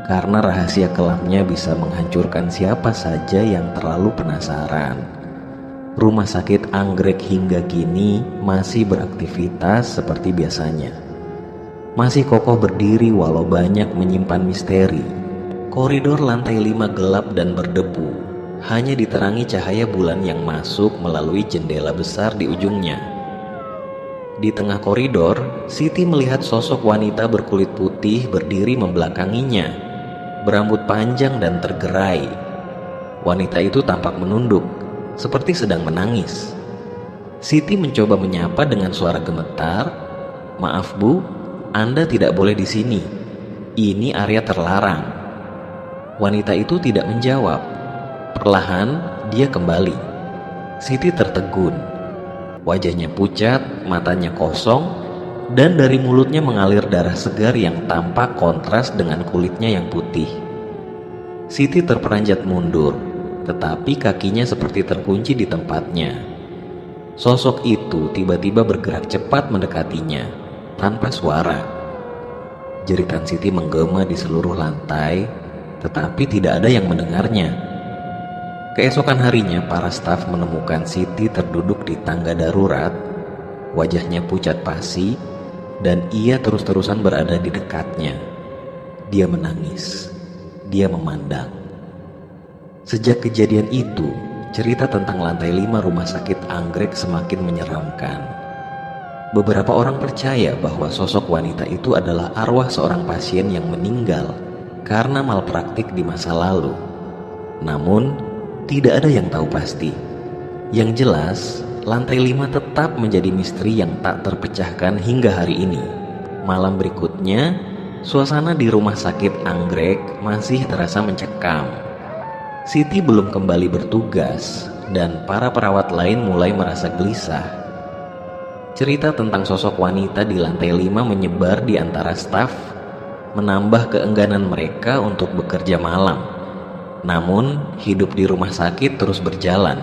karena rahasia kelamnya bisa menghancurkan siapa saja yang terlalu penasaran. Rumah sakit Anggrek hingga kini masih beraktivitas seperti biasanya. Masih kokoh berdiri walau banyak menyimpan misteri. Koridor lantai 5 gelap dan berdebu, hanya diterangi cahaya bulan yang masuk melalui jendela besar di ujungnya. Di tengah koridor, Siti melihat sosok wanita berkulit putih berdiri membelakanginya, berambut panjang dan tergerai. Wanita itu tampak menunduk, seperti sedang menangis. Siti mencoba menyapa dengan suara gemetar, "Maaf Bu, Anda tidak boleh di sini. Ini area terlarang." Wanita itu tidak menjawab. Perlahan dia kembali. Siti tertegun. Wajahnya pucat, matanya kosong, dan dari mulutnya mengalir darah segar yang tampak kontras dengan kulitnya yang putih. Siti terperanjat mundur, tetapi kakinya seperti terkunci di tempatnya. Sosok itu tiba-tiba bergerak cepat mendekatinya, tanpa suara. Jeritan Siti menggema di seluruh lantai, tetapi tidak ada yang mendengarnya. Keesokan harinya, para staf menemukan Siti terduduk di tangga darurat. Wajahnya pucat pasi, dan ia terus-terusan berada di dekatnya. Dia menangis. Dia memandang. Sejak kejadian itu, cerita tentang lantai 5 rumah sakit Anggrek semakin menyeramkan. Beberapa orang percaya bahwa sosok wanita itu adalah arwah seorang pasien yang meninggal karena malpraktik di masa lalu. Namun, tidak ada yang tahu pasti. Yang jelas, lantai 5 tetap menjadi misteri yang tak terpecahkan hingga hari ini. Malam berikutnya, suasana di rumah sakit Anggrek masih terasa mencekam. Siti belum kembali bertugas, dan para perawat lain mulai merasa gelisah. Cerita tentang sosok wanita di lantai 5 menyebar di antara staf, menambah keengganan mereka untuk bekerja malam. Namun, hidup di rumah sakit terus berjalan.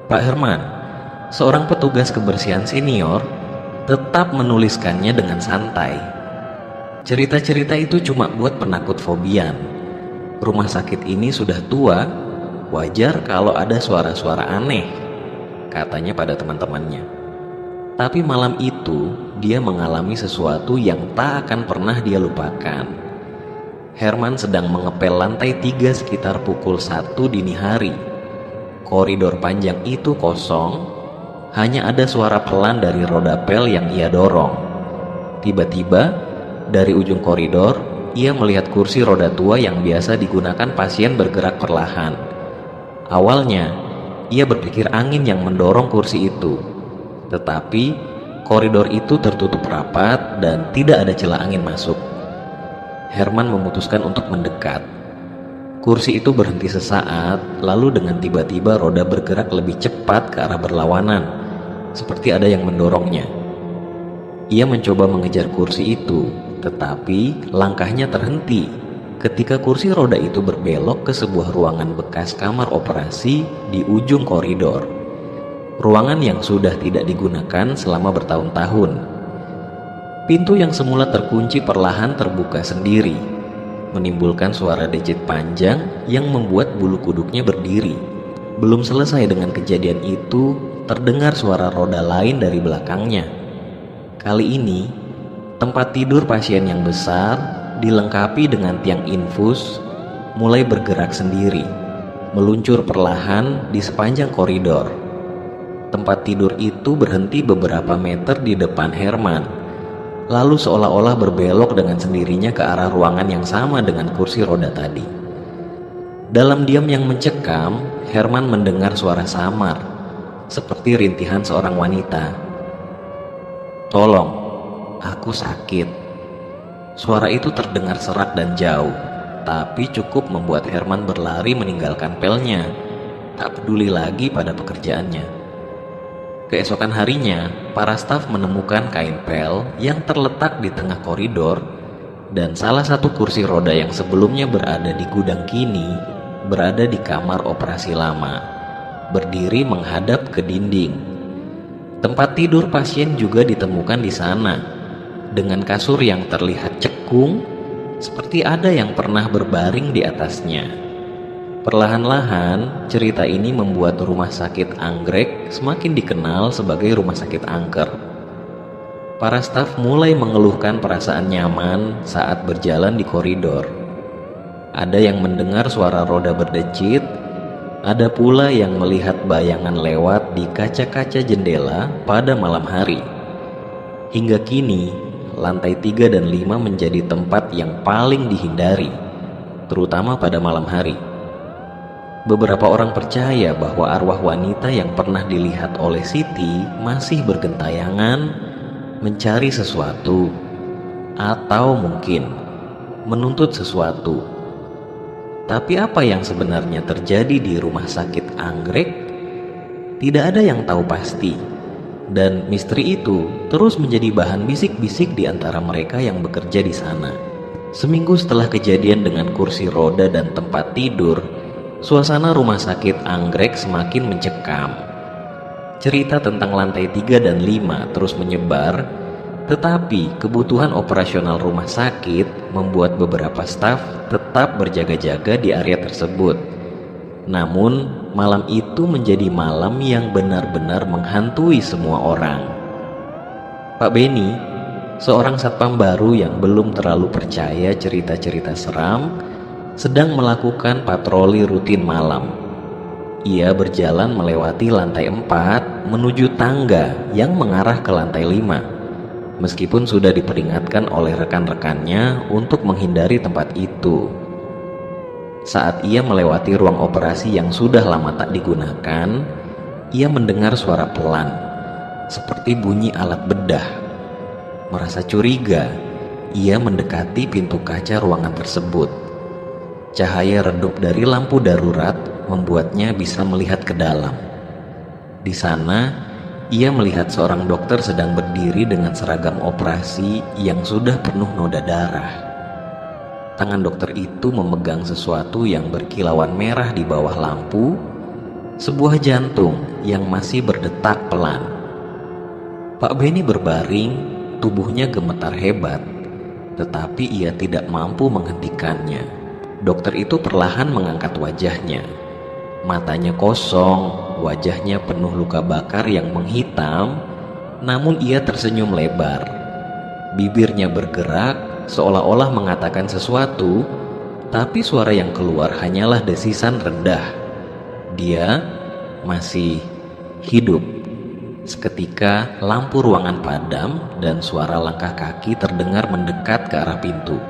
Pak Herman, seorang petugas kebersihan senior, tetap menuliskannya dengan santai. Cerita-cerita itu cuma buat penakut fobian. Rumah sakit ini sudah tua, wajar kalau ada suara-suara aneh, katanya pada teman-temannya. Tapi malam itu, dia mengalami sesuatu yang tak akan pernah dia lupakan. Herman sedang mengepel lantai 3 sekitar pukul 1 dini hari. Koridor panjang itu kosong, hanya ada suara pelan dari roda pel yang ia dorong. Tiba-tiba, dari ujung koridor, ia melihat kursi roda tua yang biasa digunakan pasien bergerak perlahan. Awalnya, ia berpikir angin yang mendorong kursi itu. Tetapi koridor itu tertutup rapat dan tidak ada celah angin masuk. Herman memutuskan untuk mendekat. Kursi itu berhenti sesaat, lalu dengan tiba-tiba roda bergerak lebih cepat ke arah berlawanan, seperti ada yang mendorongnya. Ia mencoba mengejar kursi itu, tetapi langkahnya terhenti ketika kursi roda itu berbelok ke sebuah ruangan bekas kamar operasi di ujung koridor. Ruangan yang sudah tidak digunakan selama bertahun-tahun. Pintu yang semula terkunci perlahan terbuka sendiri, menimbulkan suara decit panjang yang membuat bulu kuduknya berdiri. Belum selesai dengan kejadian itu, terdengar suara roda lain dari belakangnya. Kali ini, tempat tidur pasien yang besar, dilengkapi dengan tiang infus, mulai bergerak sendiri, meluncur perlahan di sepanjang koridor. Tempat tidur itu berhenti beberapa meter di depan Herman. lalu seolah-olah berbelok dengan sendirinya ke arah ruangan yang sama dengan kursi roda tadi. Dalam diam yang mencekam, Herman mendengar suara samar, seperti rintihan seorang wanita. "Tolong, aku sakit." Suara itu terdengar serak dan jauh, tapi cukup membuat Herman berlari meninggalkan pelnya, tak peduli lagi pada pekerjaannya. Keesokan harinya, para staf menemukan kain pel yang terletak di tengah koridor, dan salah satu kursi roda yang sebelumnya berada di gudang kini berada di kamar operasi lama, berdiri menghadap ke dinding. Tempat tidur pasien juga ditemukan di sana, dengan kasur yang terlihat cekung, seperti ada yang pernah berbaring di atasnya. Perlahan-lahan, cerita ini membuat rumah sakit Anggrek semakin dikenal sebagai rumah sakit angker. Para staf mulai mengeluhkan perasaan nyaman saat berjalan di koridor. Ada yang mendengar suara roda berdecit, ada pula yang melihat bayangan lewat di kaca-kaca jendela pada malam hari. Hingga kini, lantai 3 dan 5 menjadi tempat yang paling dihindari, terutama pada malam hari. Beberapa orang percaya bahwa arwah wanita yang pernah dilihat oleh Siti masih bergentayangan mencari sesuatu, atau mungkin menuntut sesuatu. Tapi apa yang sebenarnya terjadi di rumah sakit Anggrek? Tidak ada yang tahu pasti, dan misteri itu terus menjadi bahan bisik-bisik di antara mereka yang bekerja di sana. Seminggu setelah kejadian dengan kursi roda dan tempat tidur, suasana rumah sakit Anggrek semakin mencekam. Cerita tentang lantai 3 dan 5 terus menyebar, tetapi kebutuhan operasional rumah sakit membuat beberapa staf tetap berjaga-jaga di area tersebut. Namun, malam itu menjadi malam yang benar-benar menghantui semua orang. Pak Benny, seorang satpam baru yang belum terlalu percaya cerita-cerita seram, sedang melakukan patroli rutin malam. Ia berjalan melewati lantai 4 menuju tangga yang mengarah ke lantai 5. Meskipun sudah diperingatkan oleh rekan-rekannya untuk menghindari tempat itu. Saat ia melewati ruang operasi yang sudah lama tak digunakan, ia mendengar suara pelan, seperti bunyi alat bedah. Merasa curiga, ia mendekati pintu kaca ruangan tersebut. Cahaya redup dari lampu darurat membuatnya bisa melihat ke dalam. Di sana, ia melihat seorang dokter sedang berdiri dengan seragam operasi yang sudah penuh noda darah. Tangan dokter itu memegang sesuatu yang berkilauan merah di bawah lampu, sebuah jantung yang masih berdetak pelan. Pak Benny berbaring, tubuhnya gemetar hebat, tetapi ia tidak mampu menghentikannya. Dokter itu perlahan mengangkat wajahnya. Matanya kosong, wajahnya penuh luka bakar yang menghitam, namun ia tersenyum lebar. Bibirnya bergerak seolah-olah mengatakan sesuatu, tapi suara yang keluar hanyalah desisan rendah. Dia masih hidup. Seketika lampu ruangan padam dan suara langkah kaki terdengar mendekat ke arah pintu.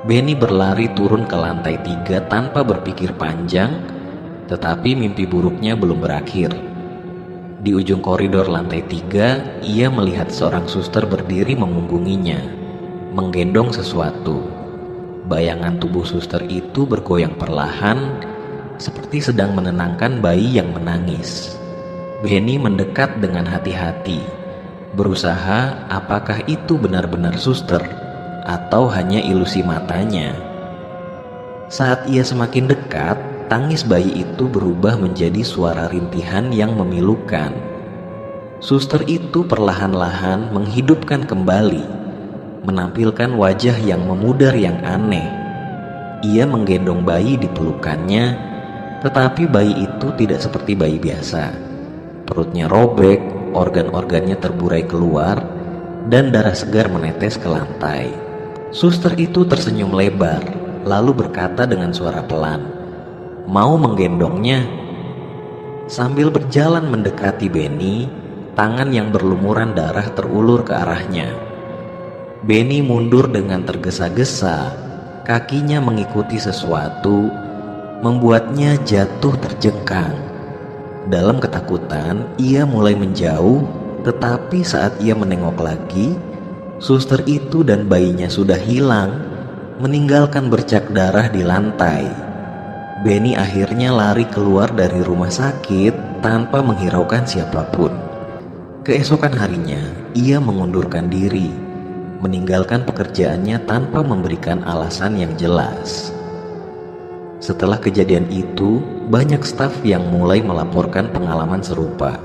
Benny berlari turun ke lantai 3 tanpa berpikir panjang, tetapi mimpi buruknya belum berakhir. Di ujung koridor lantai 3, ia melihat seorang suster berdiri memunggunginya, menggendong sesuatu. Bayangan tubuh suster itu bergoyang perlahan, seperti sedang menenangkan bayi yang menangis. Benny mendekat dengan hati-hati, berusaha apakah itu benar-benar suster atau hanya ilusi matanya. Saat ia semakin dekat, tangis bayi itu berubah menjadi suara rintihan yang memilukan. Suster itu perlahan-lahan menghidupkan kembali, menampilkan wajah yang memudar yang aneh. Ia menggendong bayi di pelukannya, tetapi bayi itu tidak seperti bayi biasa. Perutnya robek, organ-organnya terburai keluar, dan darah segar menetes ke lantai. Suster itu tersenyum lebar, lalu berkata dengan suara pelan, "Mau menggendongnya?" Sambil berjalan mendekati Benny, tangan yang berlumuran darah terulur ke arahnya. Benny mundur dengan tergesa-gesa. Kakinya mengikuti sesuatu, membuatnya jatuh terjengkang. Dalam ketakutan, ia mulai menjauh, tetapi saat ia menengok lagi, suster itu dan bayinya sudah hilang, meninggalkan bercak darah di lantai. Benny akhirnya lari keluar dari rumah sakit tanpa menghiraukan siapapun. Keesokan harinya, ia mengundurkan diri, meninggalkan pekerjaannya tanpa memberikan alasan yang jelas. Setelah kejadian itu, banyak staf yang mulai melaporkan pengalaman serupa.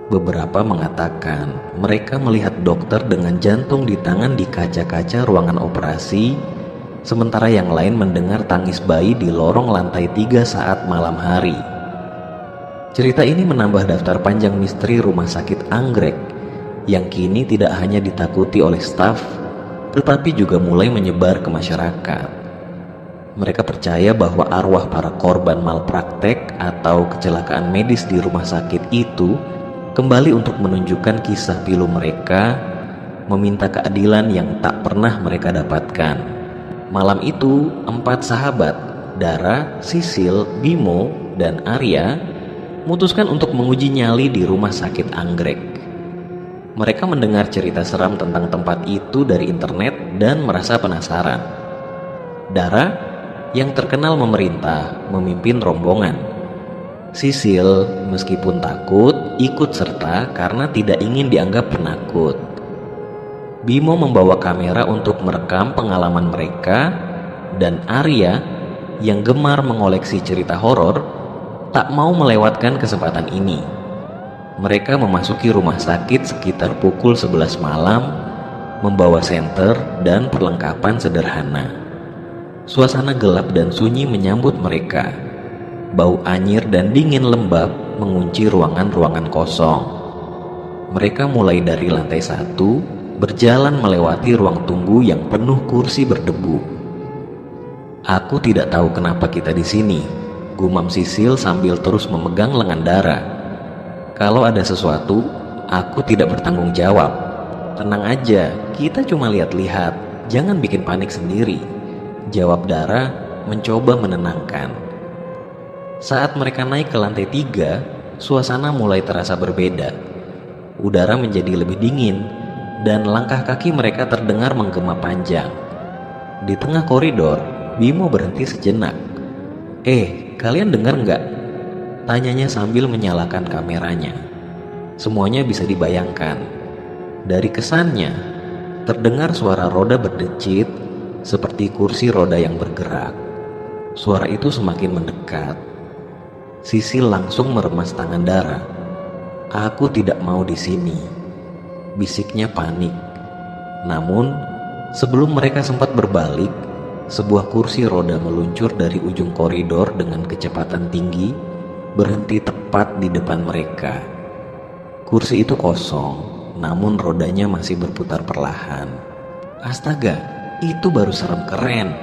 Beberapa mengatakan mereka melihat dokter dengan jantung di tangan di kaca-kaca ruangan operasi, sementara yang lain mendengar tangis bayi di lorong lantai 3 saat malam hari. Cerita ini menambah daftar panjang misteri rumah sakit Anggrek yang kini tidak hanya ditakuti oleh staf, tetapi juga mulai menyebar ke masyarakat. Mereka percaya bahwa arwah para korban malpraktek atau kecelakaan medis di rumah sakit itu kembali untuk menunjukkan kisah pilu mereka, meminta keadilan yang tak pernah mereka dapatkan. Malam itu, 4 sahabat, Dara, Sisil, Bimo, dan Arya, memutuskan untuk menguji nyali di rumah sakit Anggrek. Mereka mendengar cerita seram tentang tempat itu dari internet dan merasa penasaran. Dara, yang terkenal memerintah, memimpin rombongan. Sisil, meskipun takut, ikut serta karena tidak ingin dianggap penakut. Bimo membawa kamera untuk merekam pengalaman mereka, dan Arya, yang gemar mengoleksi cerita horor, tak mau melewatkan kesempatan ini. Mereka memasuki rumah sakit sekitar pukul 11 malam, membawa senter dan perlengkapan sederhana. Suasana gelap dan sunyi menyambut mereka. Bau anyir dan dingin lembab mengunci ruangan-ruangan kosong. Mereka mulai dari lantai 1, berjalan melewati ruang tunggu yang penuh kursi berdebu. "Aku tidak tahu kenapa kita di sini," gumam Sisil sambil terus memegang lengan Dara. "Kalau ada sesuatu, aku tidak bertanggung jawab. Tenang aja, kita cuma lihat-lihat, jangan bikin panik sendiri," jawab Dara mencoba menenangkan. Saat mereka naik ke lantai 3, suasana mulai terasa berbeda. Udara menjadi lebih dingin dan langkah kaki mereka terdengar menggema panjang. Di tengah koridor, Bimo berhenti sejenak. Kalian dengar nggak?" tanyanya sambil menyalakan kameranya. Semuanya bisa dibayangkan. Dari kesannya, terdengar suara roda berdecit seperti kursi roda yang bergerak. Suara itu semakin mendekat. Sisil langsung meremas tangan Dara. "Aku tidak mau di sini," bisiknya panik. Namun, sebelum mereka sempat berbalik, sebuah kursi roda meluncur dari ujung koridor dengan kecepatan tinggi, berhenti tepat di depan mereka. Kursi itu kosong, namun rodanya masih berputar perlahan. "Astaga, itu baru serem keren,"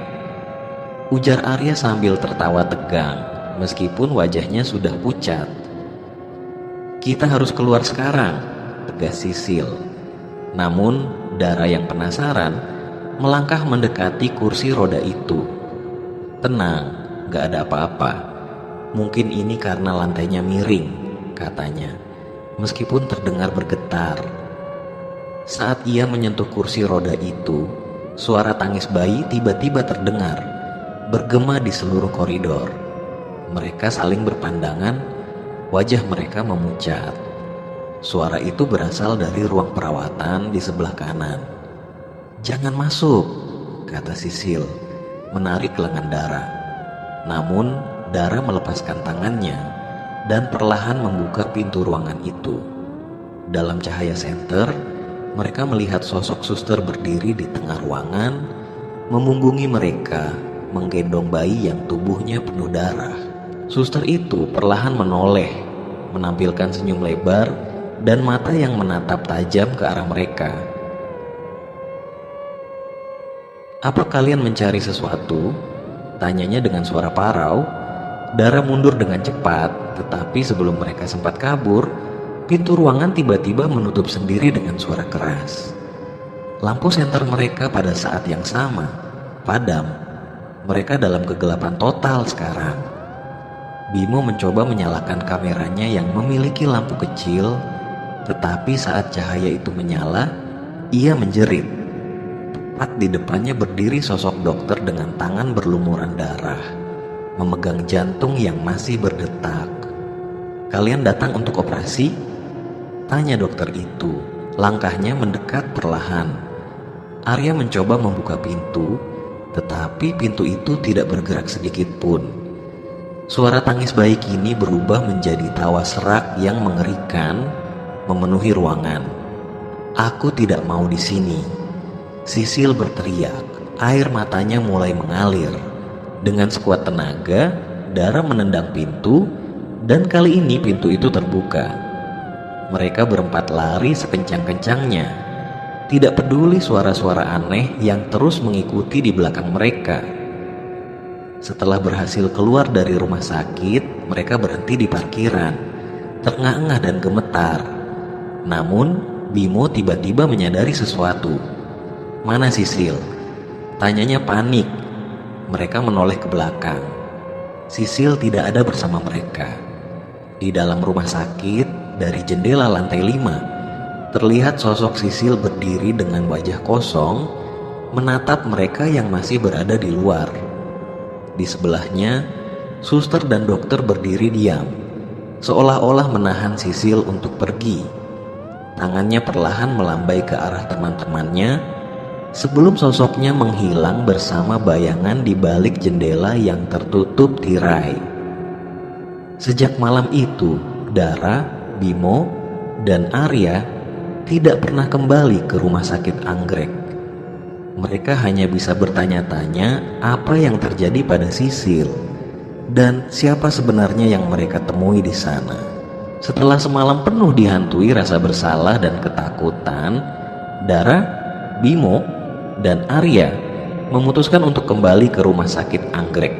ujar Arya sambil tertawa tegang, meskipun wajahnya sudah pucat. "Kita harus keluar sekarang," tegas Sisil. Namun Dara yang penasaran melangkah mendekati kursi roda itu. "Tenang, gak ada apa-apa. Mungkin ini karena lantainya miring," katanya, meskipun terdengar bergetar. Saat ia menyentuh kursi roda itu, suara tangis bayi tiba-tiba terdengar, bergema di seluruh koridor. Mereka saling berpandangan, wajah mereka memucat. Suara itu berasal dari ruang perawatan di sebelah kanan. "Jangan masuk," kata Sisil, menarik lengan Dara. Namun Dara melepaskan tangannya dan perlahan membuka pintu ruangan itu. Dalam cahaya senter, mereka melihat sosok suster berdiri di tengah ruangan, memunggungi mereka, menggendong bayi yang tubuhnya penuh darah. Suster itu perlahan menoleh, menampilkan senyum lebar dan mata yang menatap tajam ke arah mereka. "Apa kalian mencari sesuatu?" tanyanya dengan suara parau. Dara mundur dengan cepat, tetapi sebelum mereka sempat kabur, pintu ruangan tiba-tiba menutup sendiri dengan suara keras. Lampu senter mereka pada saat yang sama padam. Mereka dalam kegelapan total sekarang. Bimo mencoba menyalakan kameranya yang memiliki lampu kecil, tetapi saat cahaya itu menyala, ia menjerit. Tepat di depannya berdiri sosok dokter dengan tangan berlumuran darah, memegang jantung yang masih berdetak. "Kalian datang untuk operasi?" tanya dokter itu. Langkahnya mendekat perlahan. Arya mencoba membuka pintu, tetapi pintu itu tidak bergerak sedikit pun. Suara tangis bayi kini berubah menjadi tawa serak yang mengerikan, memenuhi ruangan. "Aku tidak mau di sini." Sisil berteriak, air matanya mulai mengalir. Dengan sekuat tenaga, Dara menendang pintu, dan kali ini pintu itu terbuka. Mereka berempat lari sekencang-kencangnya, tidak peduli suara-suara aneh yang terus mengikuti di belakang mereka. Setelah berhasil keluar dari rumah sakit, mereka berhenti di parkiran, terengah-engah dan gemetar. Namun, Bimo tiba-tiba menyadari sesuatu. "Mana Sisil?" tanyanya panik. Mereka menoleh ke belakang. Sisil tidak ada bersama mereka. Di dalam rumah sakit, dari jendela lantai 5, terlihat sosok Sisil berdiri dengan wajah kosong, menatap mereka yang masih berada di luar. Di sebelahnya, suster dan dokter berdiri diam, seolah-olah menahan Sisil untuk pergi. Tangannya perlahan melambai ke arah teman-temannya, sebelum sosoknya menghilang bersama bayangan di balik jendela yang tertutup tirai. Sejak malam itu, Dara, Bimo, dan Arya tidak pernah kembali ke rumah sakit Anggrek. Mereka hanya bisa bertanya-tanya apa yang terjadi pada Sisil dan siapa sebenarnya yang mereka temui di sana. Setelah semalam penuh dihantui rasa bersalah dan ketakutan, Dara, Bimo, dan Arya memutuskan untuk kembali ke rumah sakit Anggrek.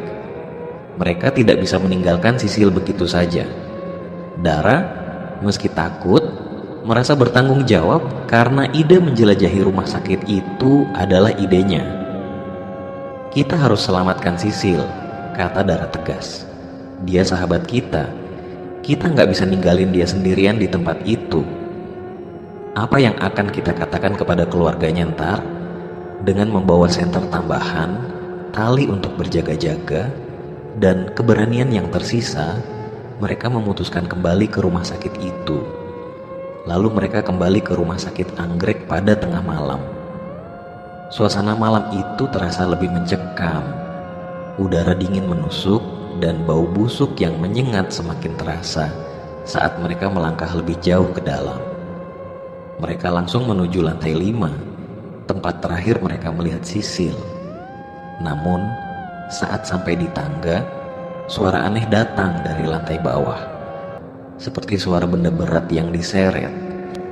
Mereka tidak bisa meninggalkan Sisil begitu saja. Dara, meski takut, merasa bertanggung jawab karena ide menjelajahi rumah sakit itu adalah idenya. "Kita harus selamatkan Sisil," kata Dara tegas. "Dia sahabat kita. Kita nggak bisa ninggalin dia sendirian di tempat itu." "Apa yang akan kita katakan kepada keluarganya ntar?" Dengan membawa senter tambahan, tali untuk berjaga-jaga, dan keberanian yang tersisa, mereka memutuskan kembali ke rumah sakit itu. Lalu mereka kembali ke rumah sakit Anggrek pada tengah malam. Suasana malam itu terasa lebih mencekam. Udara dingin menusuk dan bau busuk yang menyengat semakin terasa saat mereka melangkah lebih jauh ke dalam. Mereka langsung menuju lantai 5, tempat terakhir mereka melihat Sisil. Namun, saat sampai di tangga, suara aneh datang dari lantai bawah. Seperti suara benda berat yang diseret.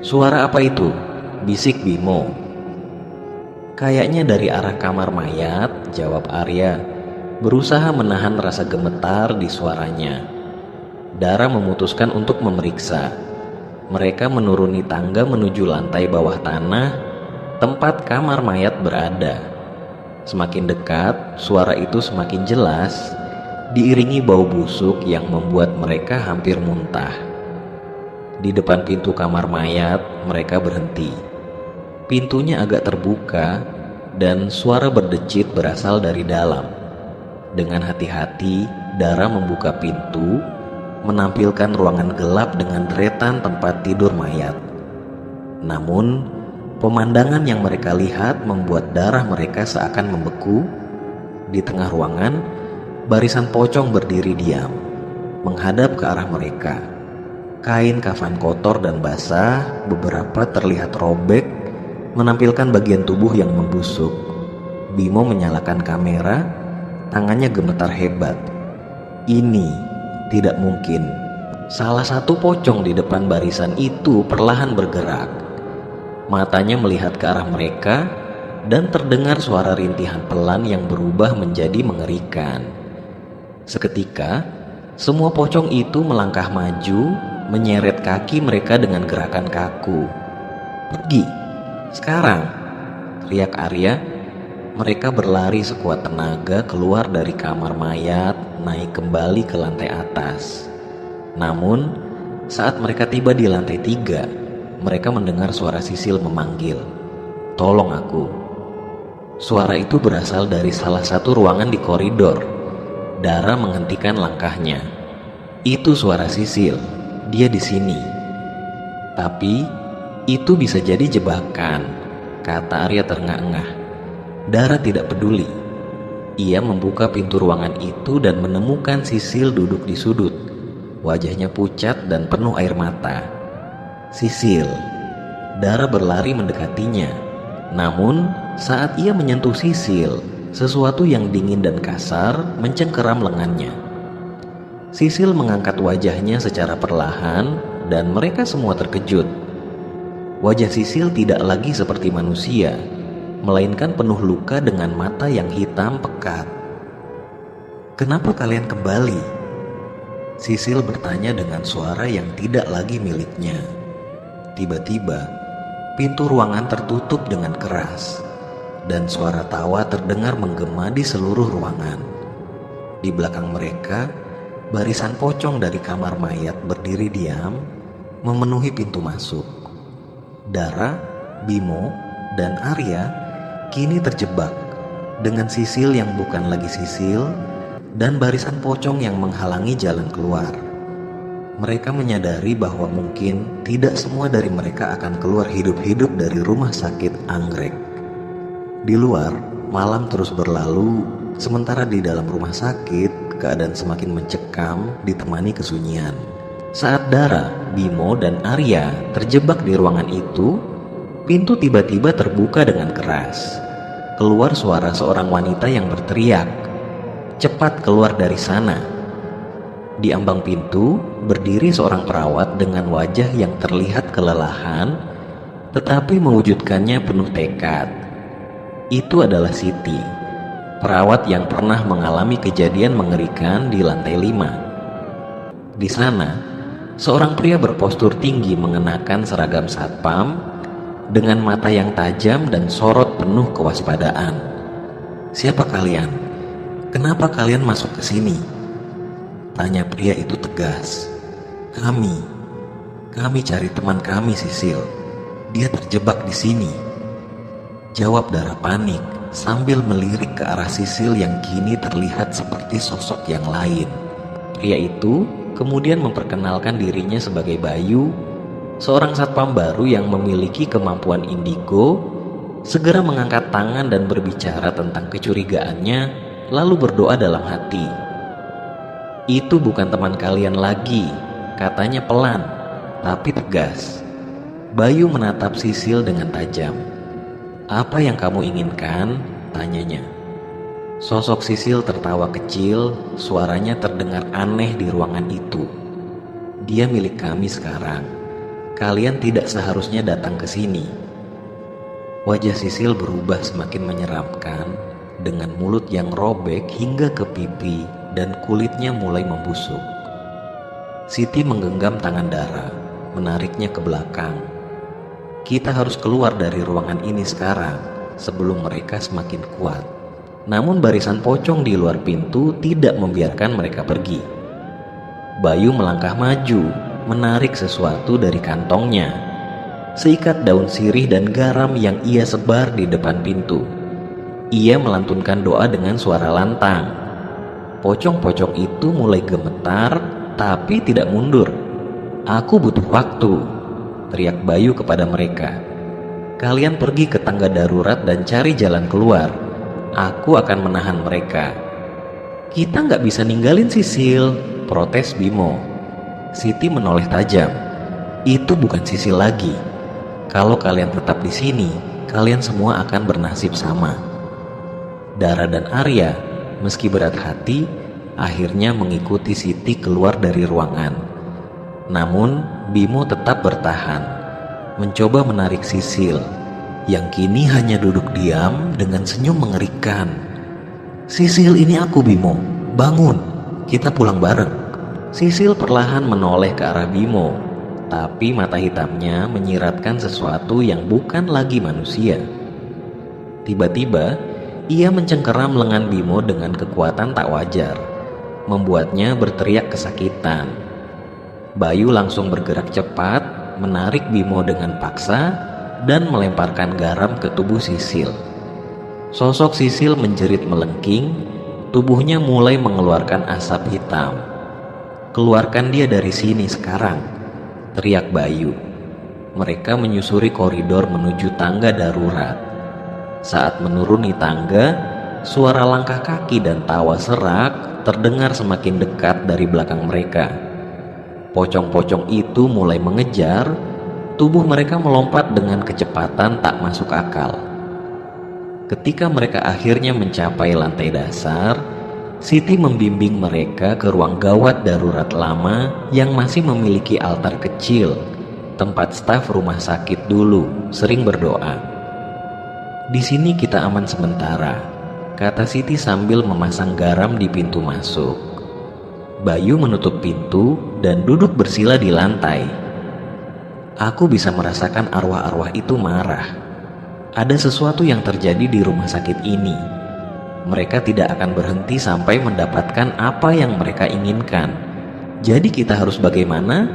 "Suara apa itu?" bisik Bimo. "Kayaknya dari arah kamar mayat," jawab Arya, berusaha menahan rasa gemetar di suaranya. Dara memutuskan untuk memeriksa. Mereka menuruni tangga menuju lantai bawah tanah, tempat kamar mayat berada. Semakin dekat, suara itu semakin jelas, diiringi bau busuk yang membuat mereka hampir muntah. Di depan pintu kamar mayat, mereka berhenti. Pintunya agak terbuka dan suara berdecit berasal dari dalam. Dengan hati-hati, Dara membuka pintu, menampilkan ruangan gelap dengan deretan tempat tidur mayat. Namun, pemandangan yang mereka lihat membuat darah mereka seakan membeku. Di tengah ruangan, barisan pocong berdiri diam, menghadap ke arah mereka. Kain kafan kotor dan basah, beberapa terlihat robek, menampilkan bagian tubuh yang membusuk. Bimo menyalakan kamera, tangannya gemetar hebat. Ini tidak mungkin. Salah satu pocong di depan barisan itu perlahan bergerak. Matanya melihat ke arah mereka, dan terdengar suara rintihan pelan yang berubah menjadi mengerikan. Seketika, semua pocong itu melangkah maju, menyeret kaki mereka dengan gerakan kaku. "Pergi, sekarang!" teriak Arya. Mereka berlari sekuat tenaga keluar dari kamar mayat, naik kembali ke lantai atas. Namun, saat mereka tiba di lantai 3, mereka mendengar suara Sisil memanggil, "Tolong aku." Suara itu berasal dari salah satu ruangan di koridor. Dara menghentikan langkahnya. "Itu suara Sisil. Dia di sini." "Tapi, itu bisa jadi jebakan," kata Arya terengah-engah. Dara tidak peduli. Ia membuka pintu ruangan itu dan menemukan Sisil duduk di sudut. Wajahnya pucat dan penuh air mata. "Sisil." Dara berlari mendekatinya. Namun, saat ia menyentuh Sisil, sesuatu yang dingin dan kasar mencengkeram lengannya. Sisil mengangkat wajahnya secara perlahan dan mereka semua terkejut. Wajah Sisil tidak lagi seperti manusia, melainkan penuh luka dengan mata yang hitam pekat. "Kenapa kalian kembali?" Sisil bertanya dengan suara yang tidak lagi miliknya. Tiba-tiba, pintu ruangan tertutup dengan keras, dan suara tawa terdengar menggema di seluruh ruangan. Di belakang mereka, barisan pocong dari kamar mayat berdiri diam, memenuhi pintu masuk. Dara, Bimo, dan Arya kini terjebak dengan Sisil yang bukan lagi Sisil dan barisan pocong yang menghalangi jalan keluar. Mereka menyadari bahwa mungkin tidak semua dari mereka akan keluar hidup-hidup dari rumah sakit anggrek. Di luar, malam terus berlalu, sementara di dalam rumah sakit keadaan semakin mencekam ditemani kesunyian. Saat Dara, Bimo, dan Arya terjebak di ruangan itu, pintu tiba-tiba terbuka dengan keras. Keluar suara seorang wanita yang berteriak, "Cepat keluar dari sana." Di ambang pintu berdiri seorang perawat dengan wajah yang terlihat kelelahan, tetapi mewujudkannya penuh tekad. Itu adalah Siti, perawat yang pernah mengalami kejadian mengerikan di lantai 5. Di sana, seorang pria berpostur tinggi mengenakan seragam satpam dengan mata yang tajam dan sorot penuh kewaspadaan. "Siapa kalian? Kenapa kalian masuk ke sini?" tanya pria itu tegas. Kami cari teman kami, Sisil. Dia terjebak di sini," jawab Dara panik sambil melirik ke arah Sisil yang kini terlihat seperti sosok yang lain. Pria itu kemudian memperkenalkan dirinya sebagai Bayu, seorang satpam baru yang memiliki kemampuan indigo. Segera mengangkat tangan dan berbicara tentang kecurigaannya, lalu berdoa dalam hati. "Itu bukan teman kalian lagi," katanya pelan, tapi tegas. Bayu menatap Sisil dengan tajam. "Apa yang kamu inginkan?" tanyanya. Sosok Sisil tertawa kecil, suaranya terdengar aneh di ruangan itu. "Dia milik kami sekarang. Kalian tidak seharusnya datang ke sini." Wajah Sisil berubah semakin menyeramkan, dengan mulut yang robek hingga ke pipi dan kulitnya mulai membusuk. Siti menggenggam tangan Dara, menariknya ke belakang. "Kita harus keluar dari ruangan ini sekarang, sebelum mereka semakin kuat." Namun barisan pocong di luar pintu tidak membiarkan mereka pergi. Bayu melangkah maju, menarik sesuatu dari kantongnya, seikat daun sirih dan garam yang ia sebar di depan pintu. Ia melantunkan doa dengan suara lantang. Pocong-pocong itu mulai gemetar, tapi tidak mundur. "Aku butuh waktu," teriak Bayu kepada mereka. "Kalian pergi ke tangga darurat dan cari jalan keluar. Aku akan menahan mereka." "Kita nggak bisa ninggalin Sisil," protes Bimo. Siti menoleh tajam. "Itu bukan Sisil lagi. Kalau kalian tetap di sini, kalian semua akan bernasib sama." Dara dan Arya, meski berat hati, akhirnya mengikuti Siti keluar dari ruangan. Namun Bimo tetap bertahan, mencoba menarik Sisil, yang kini hanya duduk diam dengan senyum mengerikan. "Sisil, ini aku, Bimo. Bangun, kita pulang bareng." Sisil perlahan menoleh ke arah Bimo, tapi mata hitamnya menyiratkan sesuatu yang bukan lagi manusia. Tiba-tiba, ia mencengkeram lengan Bimo dengan kekuatan tak wajar, membuatnya berteriak kesakitan. Bayu langsung bergerak cepat, menarik Bimo dengan paksa, dan melemparkan garam ke tubuh Sisil. Sosok Sisil menjerit melengking, tubuhnya mulai mengeluarkan asap hitam. "Keluarkan dia dari sini sekarang," teriak Bayu. Mereka menyusuri koridor menuju tangga darurat. Saat menuruni tangga, suara langkah kaki dan tawa serak terdengar semakin dekat dari belakang mereka. Pocong-pocong itu mulai mengejar, tubuh mereka melompat dengan kecepatan tak masuk akal. Ketika mereka akhirnya mencapai lantai dasar, Siti membimbing mereka ke ruang gawat darurat lama yang masih memiliki altar kecil, tempat staf rumah sakit dulu sering berdoa. "Di sini kita aman sementara," kata Siti sambil memasang garam di pintu masuk. Bayu menutup pintu dan duduk bersila di lantai. "Aku bisa merasakan arwah-arwah itu marah. Ada sesuatu yang terjadi di rumah sakit ini. Mereka tidak akan berhenti sampai mendapatkan apa yang mereka inginkan. Jadi kita harus bagaimana?"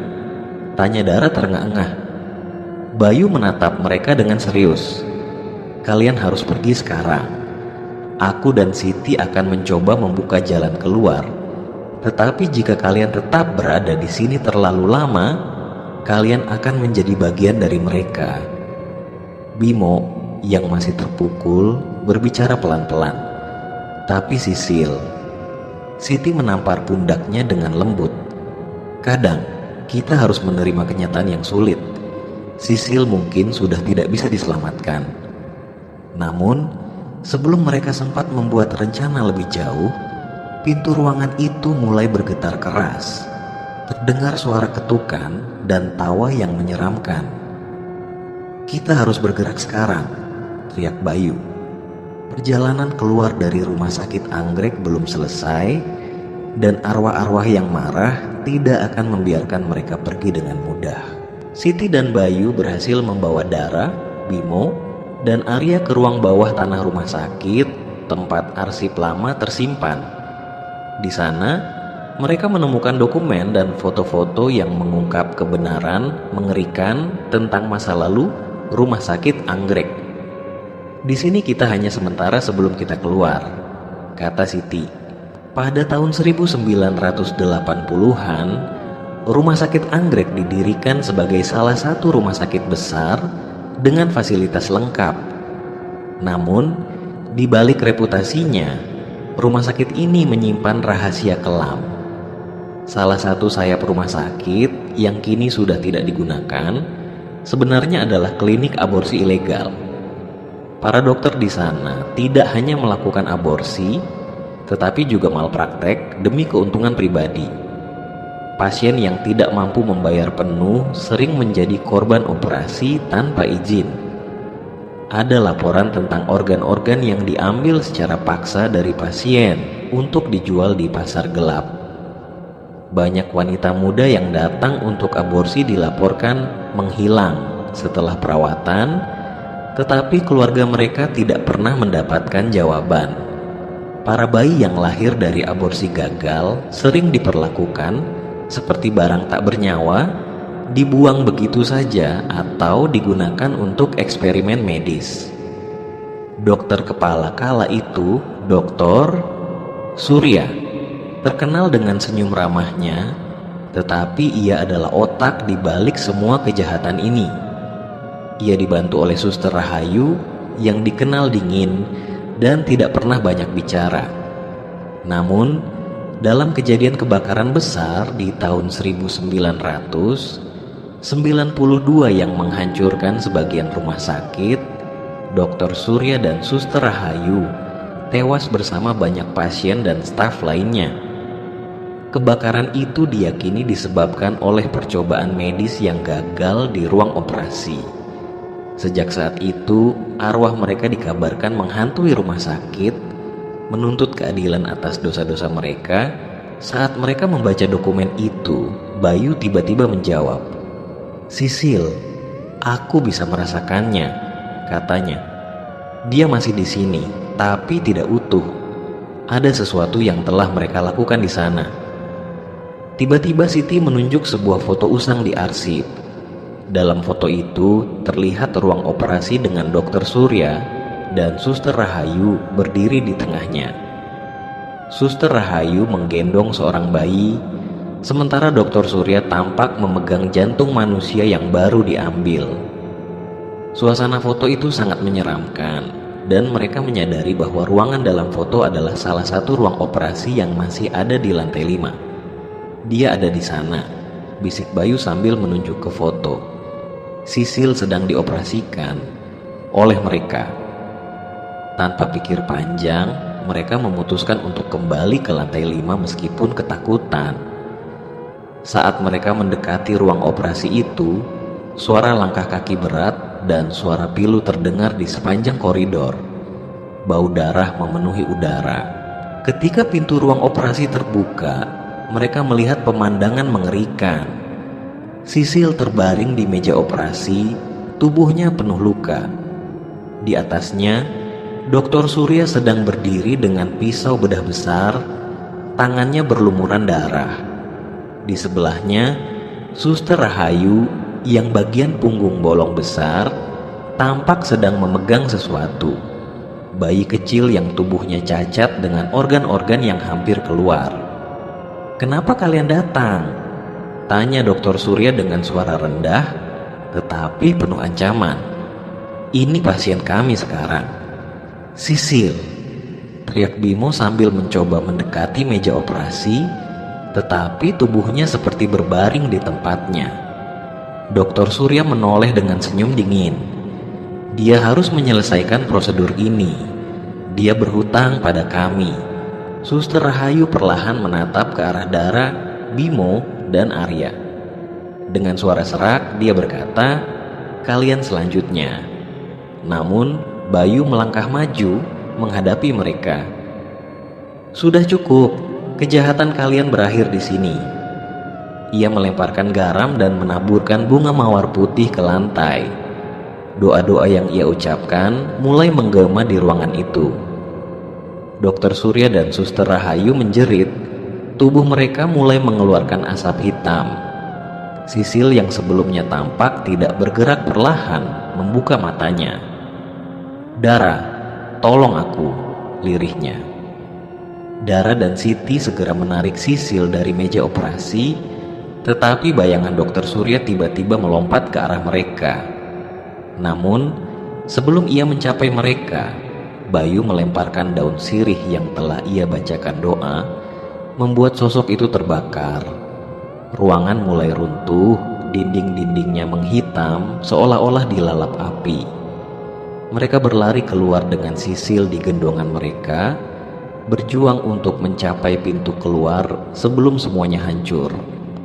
tanya Dara terengah-engah. Bayu menatap mereka dengan serius. "Kalian harus pergi sekarang. Aku dan Siti akan mencoba membuka jalan keluar. Tetapi jika kalian tetap berada di sini terlalu lama, kalian akan menjadi bagian dari mereka." Bimo yang masih terpukul berbicara pelan-pelan. Tapi Siti menampar pundaknya dengan lembut. "Kadang kita harus menerima kenyataan yang sulit. Sisil mungkin sudah tidak bisa diselamatkan. Namun, sebelum mereka sempat membuat rencana lebih jauh, pintu ruangan itu mulai bergetar keras. Terdengar suara ketukan dan tawa yang menyeramkan. "Kita harus bergerak sekarang," teriak Bayu. Perjalanan keluar dari rumah sakit anggrek belum selesai, dan arwah-arwah yang marah tidak akan membiarkan mereka pergi dengan mudah. Siti dan Bayu berhasil membawa Dara, Bimo, dan Arya ke ruang bawah tanah rumah sakit, tempat arsip lama tersimpan. Di sana, mereka menemukan dokumen dan foto-foto yang mengungkap kebenaran mengerikan tentang masa lalu rumah sakit anggrek. "Di sini kita hanya sementara sebelum kita keluar," kata Siti. Pada tahun 1980-an, rumah sakit anggrek didirikan sebagai salah satu rumah sakit besar dengan fasilitas lengkap. Namun, di balik reputasinya, rumah sakit ini menyimpan rahasia kelam. Salah satu sayap rumah sakit yang kini sudah tidak digunakan sebenarnya adalah klinik aborsi ilegal. Para dokter di sana tidak hanya melakukan aborsi, tetapi juga malpraktek demi keuntungan pribadi. Pasien yang tidak mampu membayar penuh sering menjadi korban operasi tanpa izin. Ada laporan tentang organ-organ yang diambil secara paksa dari pasien untuk dijual di pasar gelap. Banyak wanita muda yang datang untuk aborsi dilaporkan menghilang setelah perawatan, tetapi keluarga mereka tidak pernah mendapatkan jawaban. Para bayi yang lahir dari aborsi gagal sering diperlakukan seperti barang tak bernyawa, dibuang begitu saja atau digunakan untuk eksperimen medis. Dokter kepala kala itu, Dr. Surya, terkenal dengan senyum ramahnya, tetapi ia adalah otak di balik semua kejahatan ini. Ia dibantu oleh Suster Rahayu yang dikenal dingin dan tidak pernah banyak bicara. Namun, dalam kejadian kebakaran besar di tahun 1992 yang menghancurkan sebagian rumah sakit, Dr. Surya dan Suster Rahayu tewas bersama banyak pasien dan staf lainnya. Kebakaran itu diyakini disebabkan oleh percobaan medis yang gagal di ruang operasi. Sejak saat itu, arwah mereka dikabarkan menghantui rumah sakit, menuntut keadilan atas dosa-dosa mereka. Saat mereka membaca dokumen itu, Bayu tiba-tiba menjawab, "Sisil, aku bisa merasakannya," katanya. Dia masih di sini, tapi tidak utuh. Ada sesuatu yang telah mereka lakukan di sana. Tiba-tiba Siti menunjuk sebuah foto usang di arsip. Dalam foto itu terlihat ruang operasi dengan Dokter Surya dan Suster Rahayu berdiri di tengahnya. Suster Rahayu menggendong seorang bayi, sementara Dokter Surya tampak memegang jantung manusia yang baru diambil. Suasana foto itu sangat menyeramkan, dan mereka menyadari bahwa ruangan dalam foto adalah salah satu ruang operasi yang masih ada di lantai 5. Dia ada di sana, bisik Bayu sambil menunjuk ke foto. Sisil sedang dioperasikan oleh mereka. Tanpa pikir panjang, mereka memutuskan untuk kembali ke lantai 5 meskipun ketakutan. Saat mereka mendekati ruang operasi itu, suara langkah kaki berat dan suara pilu terdengar di sepanjang koridor. Bau darah memenuhi udara. Ketika pintu ruang operasi terbuka, mereka melihat pemandangan mengerikan. Sisil terbaring di meja operasi, tubuhnya penuh luka. Di atasnya, Dokter Surya sedang berdiri dengan pisau bedah besar, tangannya berlumuran darah. Di sebelahnya, Suster Rahayu yang bagian punggung bolong besar tampak sedang memegang sesuatu. Bayi kecil yang tubuhnya cacat dengan organ-organ yang hampir keluar. "Kenapa kalian datang?" tanya Dokter Surya dengan suara rendah tetapi penuh ancaman. "Ini pasien kami sekarang." "Sisil," teriak Bimo sambil mencoba mendekati meja operasi, tetapi tubuhnya seperti berbaring di tempatnya. Dokter Surya menoleh dengan senyum dingin. Dia harus menyelesaikan prosedur ini. Dia berhutang pada kami. Suster Rahayu perlahan menatap ke arah Dara, Bimo, dan Arya. Dengan suara serak dia berkata, "Kalian selanjutnya." Namun Bayu melangkah maju menghadapi mereka. "Sudah cukup, kejahatan kalian berakhir di sini." Ia melemparkan garam dan menaburkan bunga mawar putih ke lantai. Doa-doa yang ia ucapkan mulai menggema di ruangan itu. Dokter Surya dan Suster Rahayu menjerit. Tubuh mereka mulai mengeluarkan asap hitam. Sisil yang sebelumnya tampak tidak bergerak perlahan membuka matanya. "Dara, tolong aku," lirihnya. Dara dan Siti segera menarik Sisil dari meja operasi, tetapi bayangan Dokter Surya tiba-tiba melompat ke arah mereka. Namun, sebelum ia mencapai mereka, Bayu melemparkan daun sirih yang telah ia bacakan doa, membuat sosok itu terbakar. Ruangan mulai runtuh, dinding-dindingnya menghitam seolah-olah dilalap api. Mereka berlari keluar dengan Sisil di gendongan mereka, berjuang untuk mencapai pintu keluar sebelum semuanya hancur.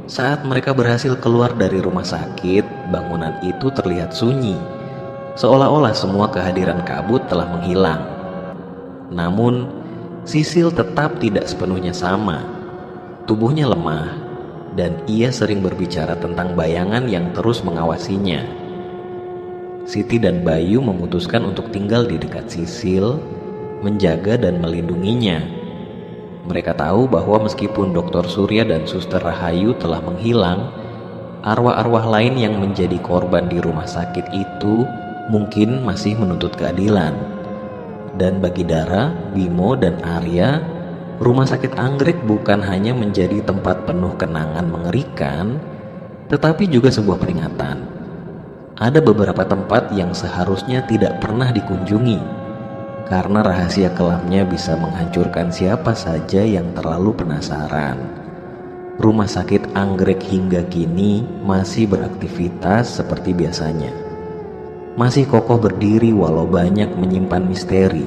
Saat mereka berhasil keluar dari rumah sakit, bangunan itu terlihat sunyi, seolah-olah semua kehadiran kabut telah menghilang. Namun Sisil tetap tidak sepenuhnya sama. Tubuhnya lemah, dan ia sering berbicara tentang bayangan yang terus mengawasinya. Siti dan Bayu memutuskan untuk tinggal di dekat Sisil, menjaga dan melindunginya. Mereka tahu bahwa meskipun Dokter Surya dan Suster Rahayu telah menghilang, arwah-arwah lain yang menjadi korban di rumah sakit itu mungkin masih menuntut keadilan. Dan bagi Dara, Bimo, dan Arya, rumah sakit Anggrek bukan hanya menjadi tempat penuh kenangan mengerikan, tetapi juga sebuah peringatan. Ada beberapa tempat yang seharusnya tidak pernah dikunjungi, karena rahasia kelamnya bisa menghancurkan siapa saja yang terlalu penasaran. Rumah sakit Anggrek hingga kini masih beraktivitas seperti biasanya. Masih kokoh berdiri walau banyak menyimpan misteri.